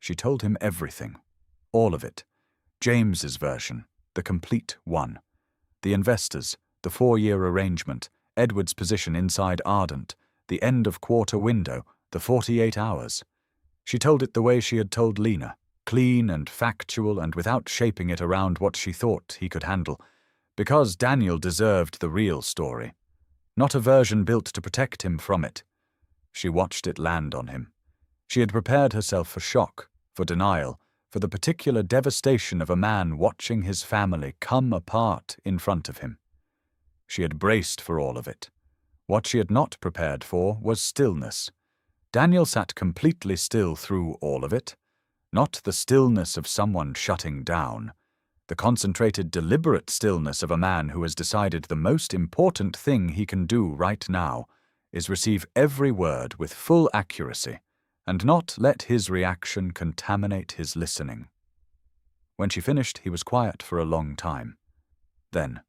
She told him everything. All of it. James's version, the complete one. The investors, the 4-year arrangement, Edward's position inside Ardent, the end of quarter window, the 48 hours. She told it the way she had told Lena, clean and factual and without shaping it around what she thought he could handle, because Daniel deserved the real story. not a version built to protect him from it. She watched it land on him. She had prepared herself for shock, for denial, for the particular devastation of a man watching his family come apart in front of him. She had braced for all of it. What she had not prepared for was stillness. Daniel sat completely still through all of it. Not the stillness of someone shutting down. The concentrated, deliberate stillness of a man who has decided the most important thing he can do right now is receive every word with full accuracy and not let his reaction contaminate his listening. When she finished, he was quiet for a long time. Then,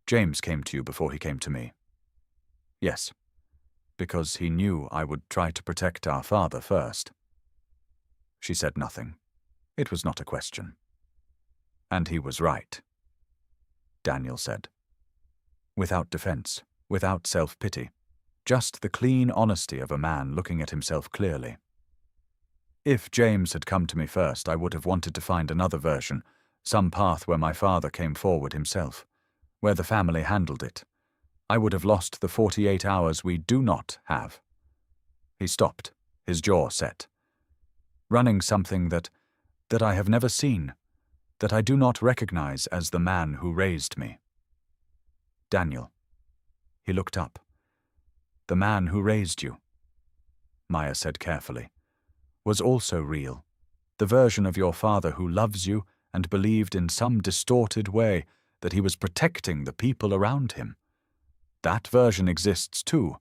"James came to you before he came to me." "Yes, because he knew I would try to protect our father first." She said nothing. It was not a question. "And he was right," Daniel said. Without defense, without self-pity, just the clean honesty of a man looking at himself clearly. "If James had come to me first, I would have wanted to find another version, some path where my father came forward himself, where the family handled it. I would have lost the 48 hours we do not have." He stopped, his jaw set. "Running something that I have never seen, that I do not recognize as the man who raised me." "Daniel." He looked up. "The man who raised you," Maya said carefully, "was also real. The version of your father who loves you and believed in some distorted way that he was protecting the people around him. That version exists too.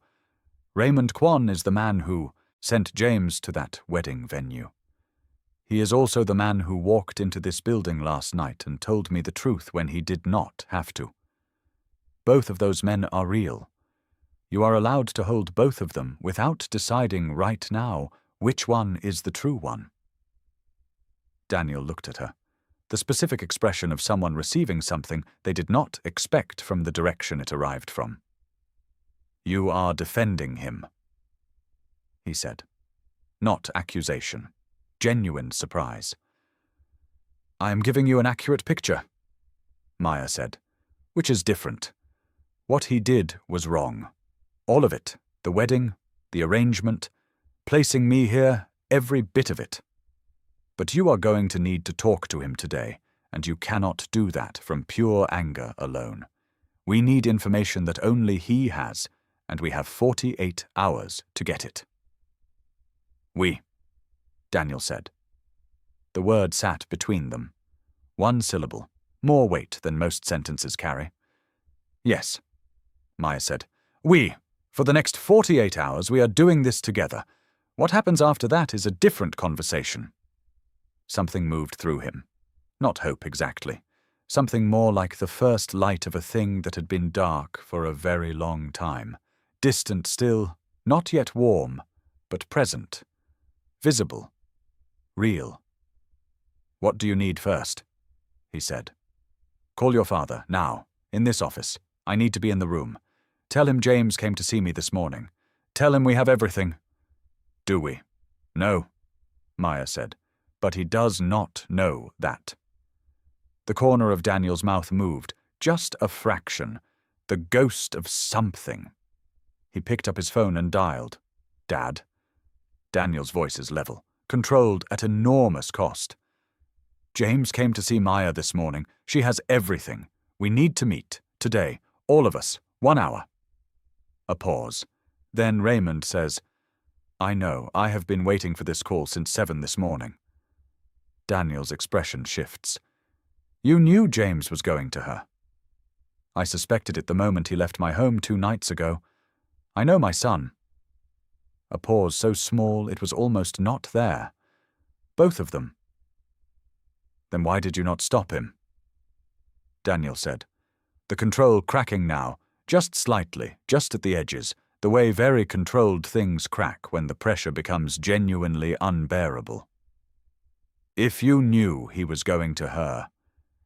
Raymond Kwan is the man who sent James to that wedding venue. He is also the man who walked into this building last night and told me the truth when he did not have to. Both of those men are real. You are allowed to hold both of them without deciding right now which one is the true one." Daniel looked at her, the specific expression of someone receiving something they did not expect from the direction it arrived from. "You are defending him," he said. Not accusation. Genuine surprise. "I am giving you an accurate picture," Maya said, "which is different. What he did was wrong. All of it, the wedding, the arrangement, placing me here, every bit of it. But you are going to need to talk to him today, and you cannot do that from pure anger alone. We need information that only he has, and we have 48 hours to get it." "We," Daniel said. The word sat between them. One syllable, more weight than most sentences carry. "Yes," Maya said. "We. For the next 48 hours we are doing this together. What happens after that is a different conversation." Something moved through him. Not hope exactly. Something more like the first light of a thing that had been dark for a very long time. Distant still, not yet warm, but present. Visible. Real. "What do you need first?" he said. "Call your father, now, in this office. I need to be in the room. Tell him James came to see me this morning. Tell him we have everything." "Do we?" "No," Maya said, "but he does not know that." The corner of Daniel's mouth moved, just a fraction, the ghost of something. He picked up his phone and dialed. "Dad." Daniel's voice is level, controlled at enormous cost. "James came to see Maya this morning. She has everything. We need to meet, today, all of us, 1 hour. A pause. Then Raymond says, "I know, I have been waiting for this call since 7 this morning." Daniel's expression shifts. "You knew James was going to her." "I suspected it the moment he left my home 2 nights ago. I know my son." A pause so small it was almost not there. "Both of them." "Then why did you not stop him?" Daniel said, the control cracking now, just slightly, just at the edges, the way very controlled things crack when the pressure becomes genuinely unbearable. "If you knew he was going to her,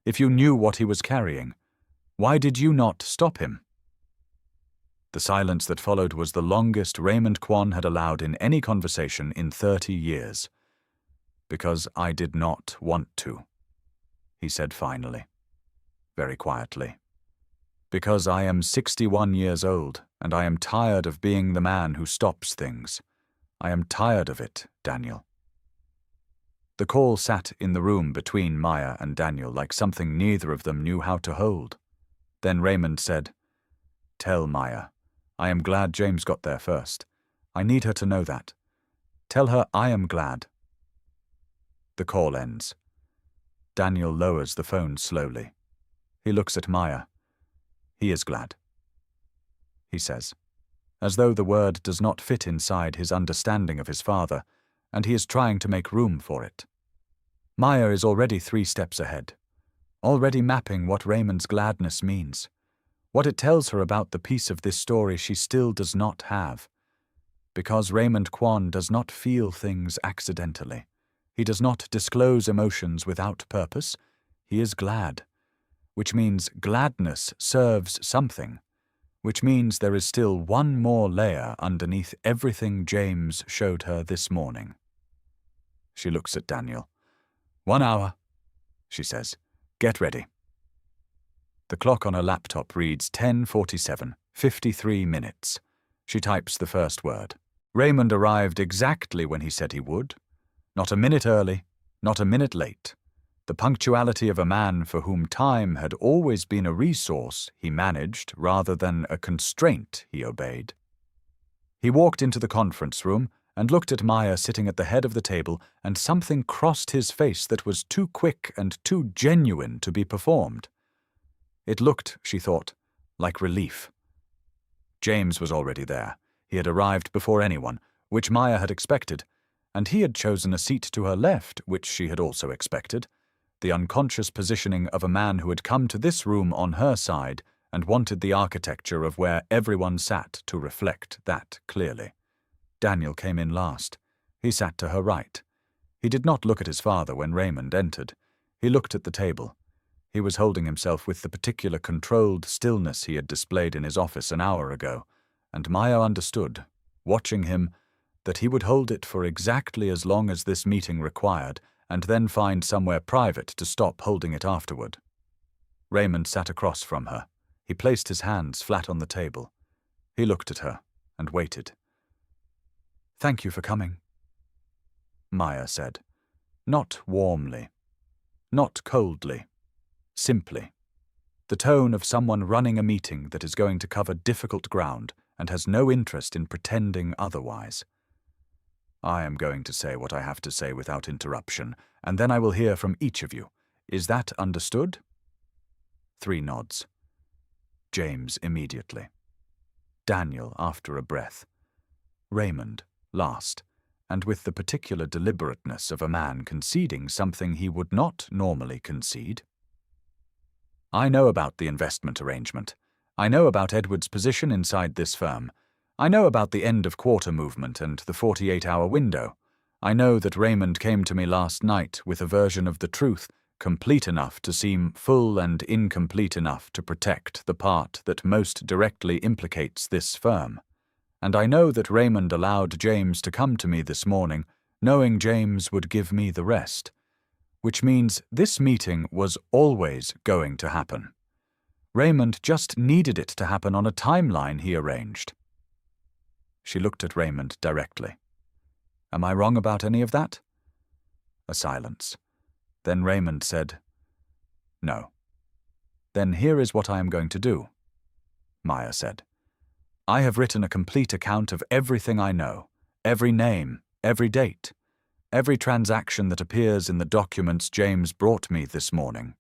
if you knew what he was carrying, why did you not stop him?" The silence that followed was the longest Raymond Kwan had allowed in any conversation in 30 years. "Because I did not want to," he said finally, very quietly. Because I am 61 years old, and I am tired of being the man who stops things. I am tired of it, Daniel. The call sat in the room between Maya and Daniel like something neither of them knew how to hold. Then Raymond said, "Tell Maya. I am glad James got there first. I need her to know that. Tell her I am glad." The call ends. Daniel lowers the phone slowly. He looks at Maya. He is glad, he says, as though the word does not fit inside his understanding of his father, and he is trying to make room for it. Maya is already 3 steps ahead, already mapping what Raymond's gladness means, what it tells her about the piece of this story she still does not have. Because Raymond Kwan does not feel things accidentally. He does not disclose emotions without purpose. He is glad, which means gladness serves something, which means there is still one more layer underneath everything James showed her this morning. She looks at Daniel. 1 hour, she says. Get ready. The clock on her laptop reads 10:47, 53 minutes. She types the first word. Raymond arrived exactly when he said he would. Not a minute early, not a minute late. The punctuality of a man for whom time had always been a resource he managed rather than a constraint he obeyed. He walked into the conference room and looked at Maya sitting at the head of the table, and something crossed his face that was too quick and too genuine to be performed. It looked, she thought, like relief. James was already there. He had arrived before anyone, which Maya had expected, and he had chosen a seat to her left, which she had also expected, the unconscious positioning of a man who had come to this room on her side and wanted the architecture of where everyone sat to reflect that clearly. Daniel came in last. He sat to her right. He did not look at his father when Raymond entered. He looked at the table. He was holding himself with the particular controlled stillness he had displayed in his office an hour ago, and Maya understood, watching him, that he would hold it for exactly as long as this meeting required, and then find somewhere private to stop holding it afterward. Raymond sat across from her. He placed his hands flat on the table. He looked at her and waited. "Thank you for coming," Maya said, not warmly, not coldly, simply. The tone of someone running a meeting that is going to cover difficult ground and has no interest in pretending otherwise. "I am going to say what I have to say without interruption, and then I will hear from each of you. Is that understood?" 3 nods. James immediately. Daniel after a breath. Raymond last, and with the particular deliberateness of a man conceding something he would not normally concede. "I know about the investment arrangement. I know about Edward's position inside this firm. I know about the end-of-quarter movement and the 48-hour window. I know that Raymond came to me last night with a version of the truth complete enough to seem full and incomplete enough to protect the part that most directly implicates this firm. And I know that Raymond allowed James to come to me this morning, knowing James would give me the rest. Which means this meeting was always going to happen. Raymond just needed it to happen on a timeline he arranged." She looked at Raymond directly. "Am I wrong about any of that?" A silence. Then Raymond said, "No." "Then here is what I am going to do," Maya said. "I have written a complete account of everything I know, every name, every date, every transaction that appears in the documents James brought me this morning.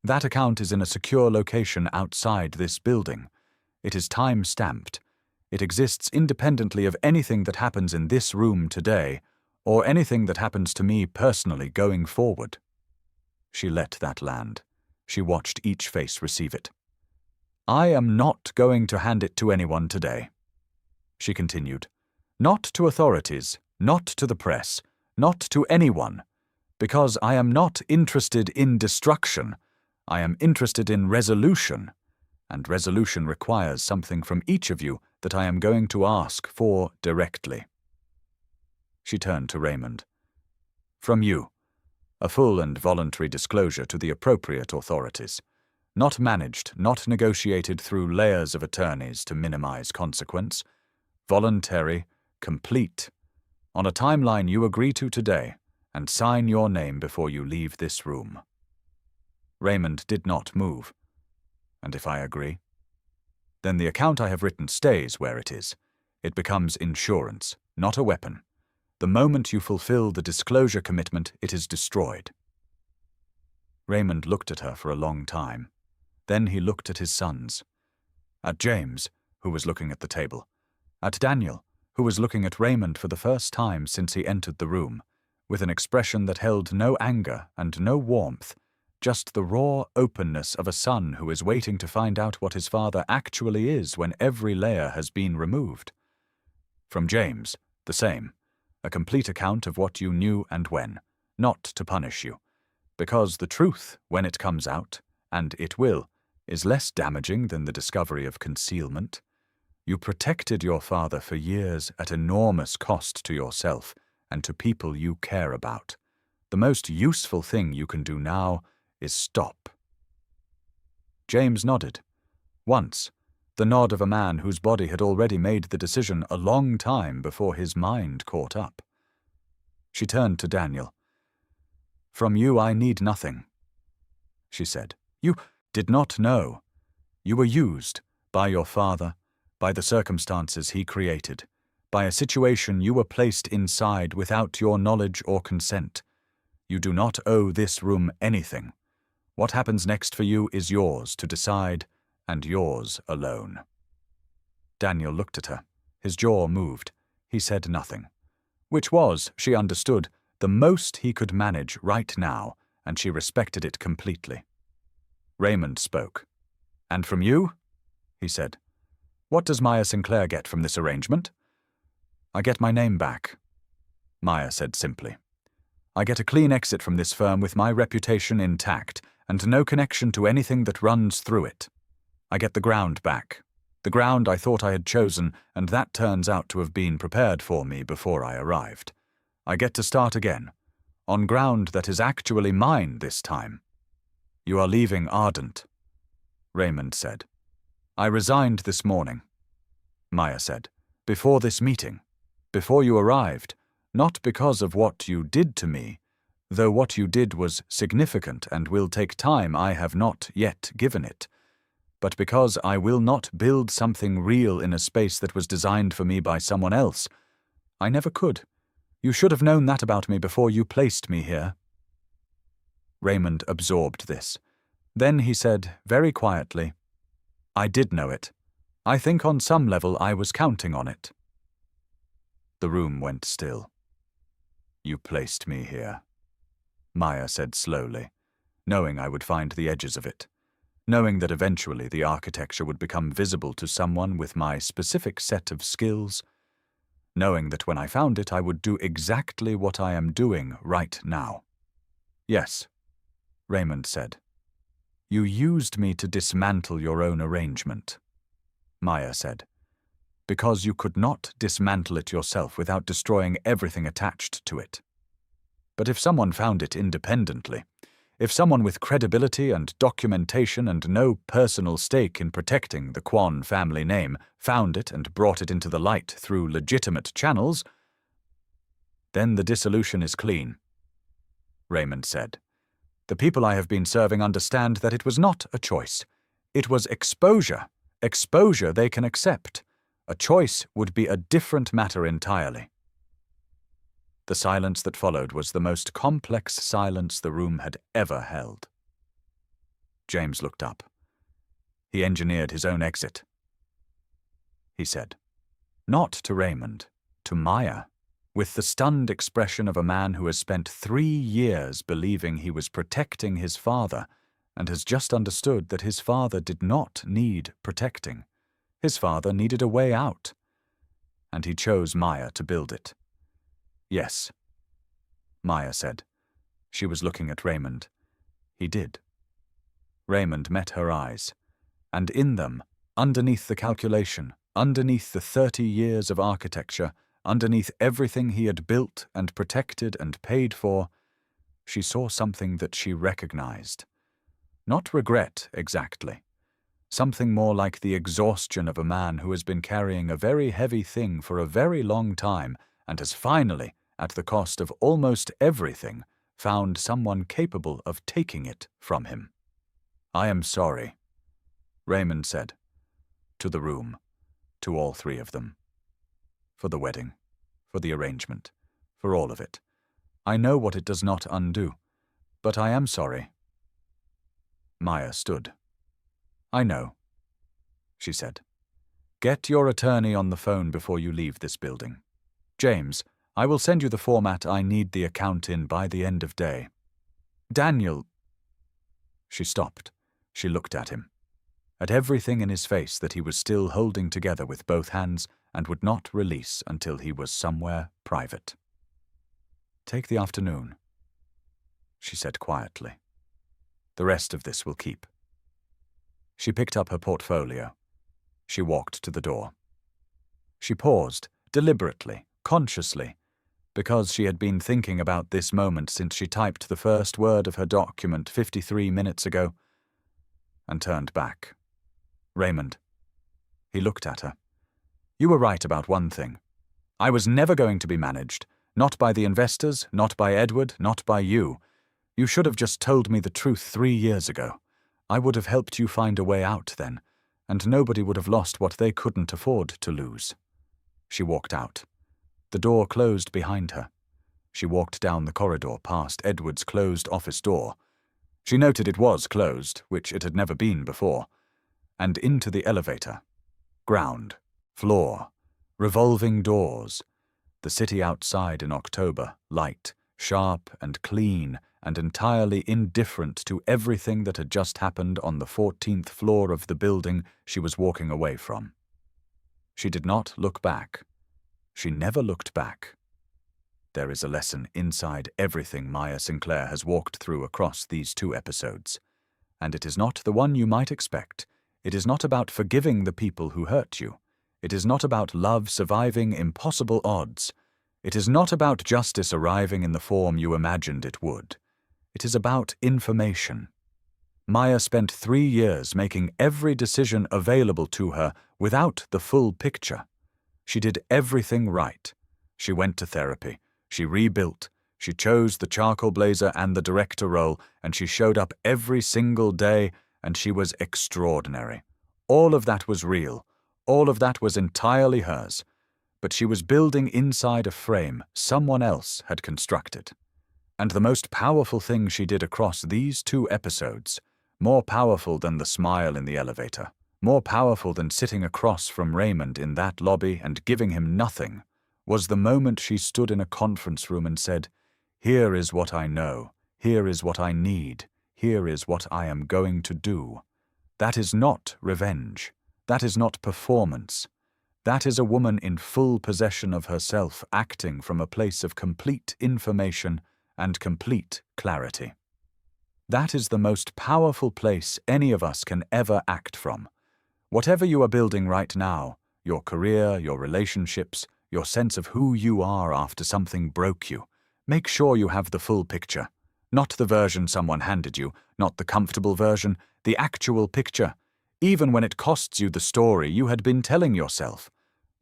That account is in a secure location outside this building. It is time-stamped. It exists independently of anything that happens in this room today, or anything that happens to me personally going forward." She let that land. She watched each face receive it. "I am not going to hand it to anyone today," she continued. "Not to authorities, not to the press, not to anyone, because I am not interested in destruction. I am interested in resolution, and resolution requires something from each of you that I am going to ask for directly." She turned to Raymond. "From you, a full and voluntary disclosure to the appropriate authorities. Not managed, not negotiated through layers of attorneys to minimize consequence. Voluntary, complete, on a timeline you agree to today, and sign your name before you leave this room. Raymond did not move. And if I agree? Then the account I have written stays where it is. It becomes insurance, not a weapon. The moment you fulfill the disclosure commitment, it is destroyed. Raymond looked at her for a long time. Then he looked at his sons. At James, who was looking at the table. At Daniel, who was looking at Raymond for the first time since he entered the room, with an expression that held no anger and no warmth, just the raw openness of a son who is waiting to find out what his father actually is when every layer has been removed. From James, the same, a complete account of what you knew and when, not to punish you, because the truth, when it comes out, and it will, is less damaging than the discovery of concealment. You protected your father for years at enormous cost to yourself and to people you care about. The most useful thing you can do now is stop. James nodded. Once, the nod of a man whose body had already made the decision a long time before his mind caught up. She turned to Daniel. "From you I need nothing," she said. "You did not know. You were used by your father, by the circumstances he created, by a situation you were placed inside without your knowledge or consent. You do not owe this room anything. What happens next for you is yours to decide, and yours alone." Daniel looked at her. His jaw moved. He said nothing. Which was, she understood, the most he could manage right now, and she respected it completely. Raymond spoke. "And from you?" he said. "What does Maya Sinclair get from this arrangement?" "I get my name back," Maya said simply. "I get a clean exit from this firm with my reputation intact and no connection to anything that runs through it. I get the ground back, the ground I thought I had chosen, and that turns out to have been prepared for me before I arrived. I get to start again, on ground that is actually mine this time." "You are leaving Ardent," Raymond said. "I resigned this morning," Maya said, "before this meeting, before you arrived, not because of what you did to me, though what you did was significant and will take time I have not yet given it, but because I will not build something real in a space that was designed for me by someone else. I never could. You should have known that about me before you placed me here." Raymond absorbed this. Then he said, very quietly, "I did know it. I think on some level I was counting on it." The room went still. "You placed me here," Maya said slowly, knowing I would find the edges of it, knowing that eventually the architecture would become visible to someone with my specific set of skills, knowing that when I found it I would do exactly what I am doing right now. "Yes," Raymond said. "You used me to dismantle your own arrangement," Maya said, "because you could not dismantle it yourself without destroying everything attached to it. But if someone found it independently, if someone with credibility and documentation and no personal stake in protecting the Quan family name found it and brought it into the light through legitimate channels, then the dissolution is clean," Raymond said. "The people I have been serving understand that it was not a choice. It was exposure. Exposure they can accept. A choice would be a different matter entirely." The silence that followed was the most complex silence the room had ever held. James looked up. He engineered his own exit. He said, not to Raymond, to Maya, with the stunned expression of a man who has spent 3 years believing he was protecting his father and has just understood that his father did not need protecting. His father needed a way out, and he chose Maya to build it. "Yes," Maya said. She was looking at Raymond. He did. Raymond met her eyes, and in them, underneath the calculation, underneath the 30 years of architecture, underneath everything he had built and protected and paid for, she saw something that she recognized. Not regret, exactly. Something more like the exhaustion of a man who has been carrying a very heavy thing for a very long time and has finally, at the cost of almost everything, found someone capable of taking it from him. "I am sorry," Raymond said. To the room, to all three of them. "For the wedding, for the arrangement, for all of it. I know what it does not undo, but I am sorry." Maya stood. "I know," she said. "Get your attorney on the phone before you leave this building. James, I will send you the format I need the account in by the end of day. Daniel—" She stopped. She looked at him, at everything in his face that he was still holding together with both hands and would not release until he was somewhere private. "Take the afternoon," she said quietly. "The rest of this will keep." She picked up her portfolio. She walked to the door. She paused, deliberately, consciously, because she had been thinking about this moment since she typed the first word of her document 53 minutes ago, and turned back. "Raymond." He looked at her. "You were right about one thing. I was never going to be managed, not by the investors, not by Edward, not by you. You should have just told me the truth 3 years ago. I would have helped you find a way out then, and nobody would have lost what they couldn't afford to lose." She walked out. The door closed behind her. She walked down the corridor past Edward's closed office door. She noted it was closed, which it had never been before, and into the elevator. Ground, floor, revolving doors. The city outside in October, light, sharp and clean, and entirely indifferent to everything that had just happened on the 14th floor of the building she was walking away from. She did not look back. She never looked back. There is a lesson inside everything Maya Sinclair has walked through across these 2 episodes, and it is not the one you might expect. It is not about forgiving the people who hurt you. It is not about love surviving impossible odds. It is not about justice arriving in the form you imagined it would. It is about information. Maya spent 3 years making every decision available to her without the full picture. She did everything right. She went to therapy. She rebuilt. She chose the charcoal blazer and the director role, and she showed up every single day, and she was extraordinary. All of that was real. All of that was entirely hers. But she was building inside a frame someone else had constructed. And the most powerful thing she did across these 2 episodes, more powerful than the smile in the elevator, more powerful than sitting across from Raymond in that lobby and giving him nothing, was the moment she stood in a conference room and said, "Here is what I know. Here is what I need. Here is what I am going to do." That is not revenge. That is not performance. That is a woman in full possession of herself, acting from a place of complete information and complete clarity. That is the most powerful place any of us can ever act from. Whatever you are building right now, your career, your relationships, your sense of who you are after something broke you, make sure you have the full picture. Not the version someone handed you, not the comfortable version, the actual picture. Even when it costs you the story you had been telling yourself.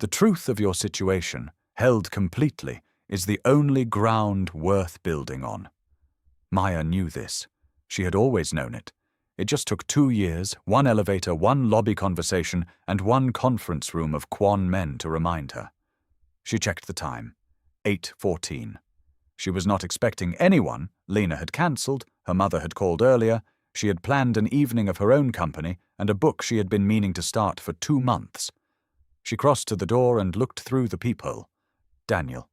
The truth of your situation, held completely, is the only ground worth building on. Maya knew this. She had always known it. It just took 2 years, 1 elevator, 1 lobby conversation, and 1 conference room of Quan men to remind her. She checked the time. 8:14. She was not expecting anyone. Lena had cancelled, her mother had called earlier, she had planned an evening of her own company and a book she had been meaning to start for 2 months. She crossed to the door and looked through the peephole. Daniel,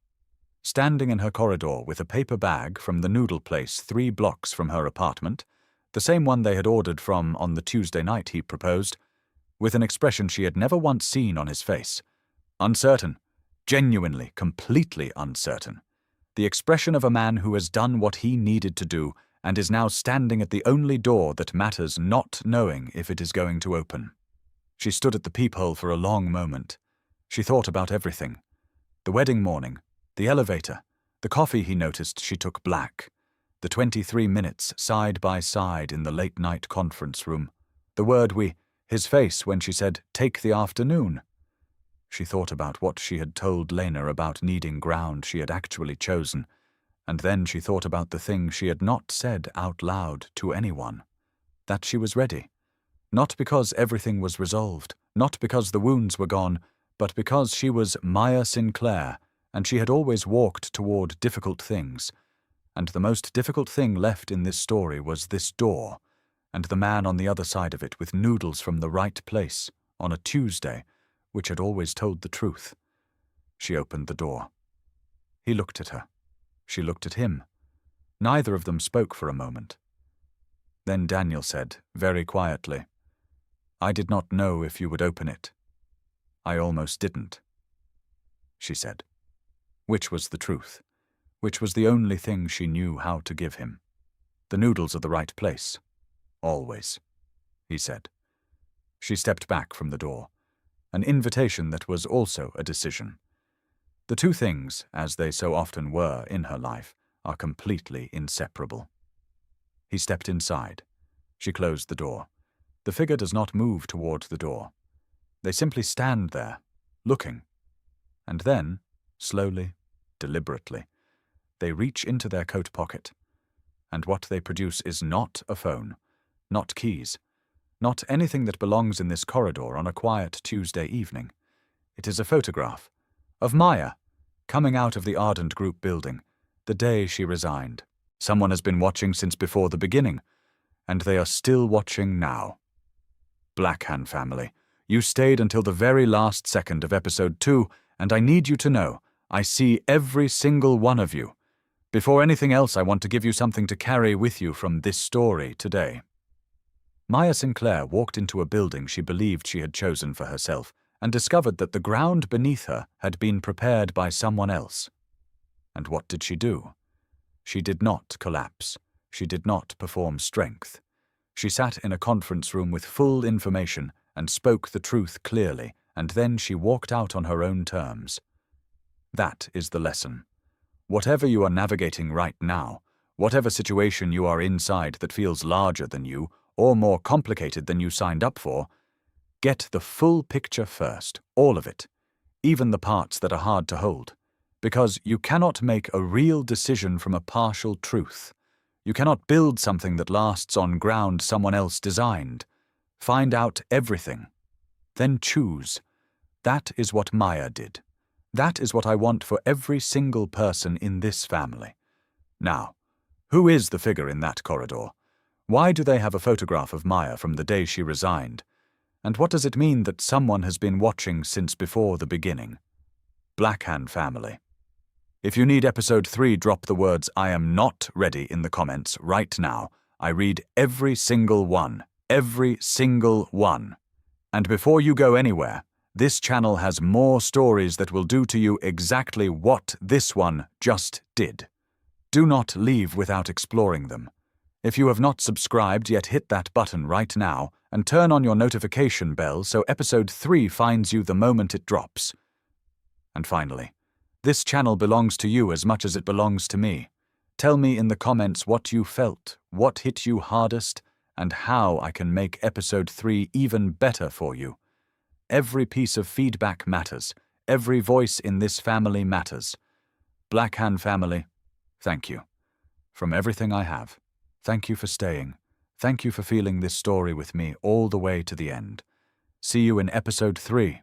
standing in her corridor with a paper bag from the noodle place 3 blocks from her apartment, the same one they had ordered from on the Tuesday night he proposed, with an expression she had never once seen on his face. Uncertain, genuinely, completely uncertain. The expression of a man who has done what he needed to do and is now standing at the only door that matters, not knowing if it is going to open. She stood at the peephole for a long moment. She thought about everything. The wedding morning, the elevator, the coffee he noticed she took black. The 23 minutes side by side in the late-night conference room. The word his face when she said, "Take the afternoon." She thought about what she had told Lena about needing ground she had actually chosen, and then she thought about the thing she had not said out loud to anyone. That she was ready. Not because everything was resolved, not because the wounds were gone, but because she was Maya Sinclair, and she had always walked toward difficult things. And the most difficult thing left in this story was this door, and the man on the other side of it with noodles from the right place, on a Tuesday, which had always told the truth. She opened the door. He looked at her. She looked at him. Neither of them spoke for a moment. Then Daniel said, very quietly, "I did not know if you would open it. I almost didn't," she said. Which was the truth. Which was the only thing she knew how to give him. The noodles are the right place. Always, he said. She stepped back from the door. An invitation that was also a decision. The two things, as they so often were in her life, are completely inseparable. He stepped inside. She closed the door. The figure does not move toward the door. They simply stand there, looking. And then, slowly, deliberately, they reach into their coat pocket. And what they produce is not a phone, not keys, not anything that belongs in this corridor on a quiet Tuesday evening. It is a photograph of Maya coming out of the Ardent Group building, the day she resigned. Someone has been watching since before the beginning, and they are still watching now. BlackHan family, you stayed until the very last second of episode 2, and I need you to know, I see every single one of you. Before anything else, I want to give you something to carry with you from this story today. Maya Sinclair walked into a building she believed she had chosen for herself and discovered that the ground beneath her had been prepared by someone else. And what did she do? She did not collapse. She did not perform strength. She sat in a conference room with full information and spoke the truth clearly, and then she walked out on her own terms. That is the lesson. Whatever you are navigating right now, whatever situation you are inside that feels larger than you or more complicated than you signed up for, get the full picture first, all of it, even the parts that are hard to hold, because you cannot make a real decision from a partial truth. You cannot build something that lasts on ground someone else designed. Find out everything. Then choose. That is what Maya did. That is what I want for every single person in this family. Now, who is the figure in that corridor? Why do they have a photograph of Maya from the day she resigned? And what does it mean that someone has been watching since before the beginning? BlackHan family. If you need episode 3, drop the words "I am not ready" in the comments right now. I read every single one. Every single one. And before you go anywhere, this channel has more stories that will do to you exactly what this one just did. Do not leave without exploring them. If you have not subscribed yet, hit that button right now and turn on your notification bell so episode 3 finds you the moment it drops. And finally, this channel belongs to you as much as it belongs to me. Tell me in the comments what you felt, what hit you hardest, and how I can make episode 3 even better for you. Every piece of feedback matters. Every voice in this family matters. BlackHan family, thank you. From everything I have, thank you for staying. Thank you for feeling this story with me all the way to the end. See you in episode 3.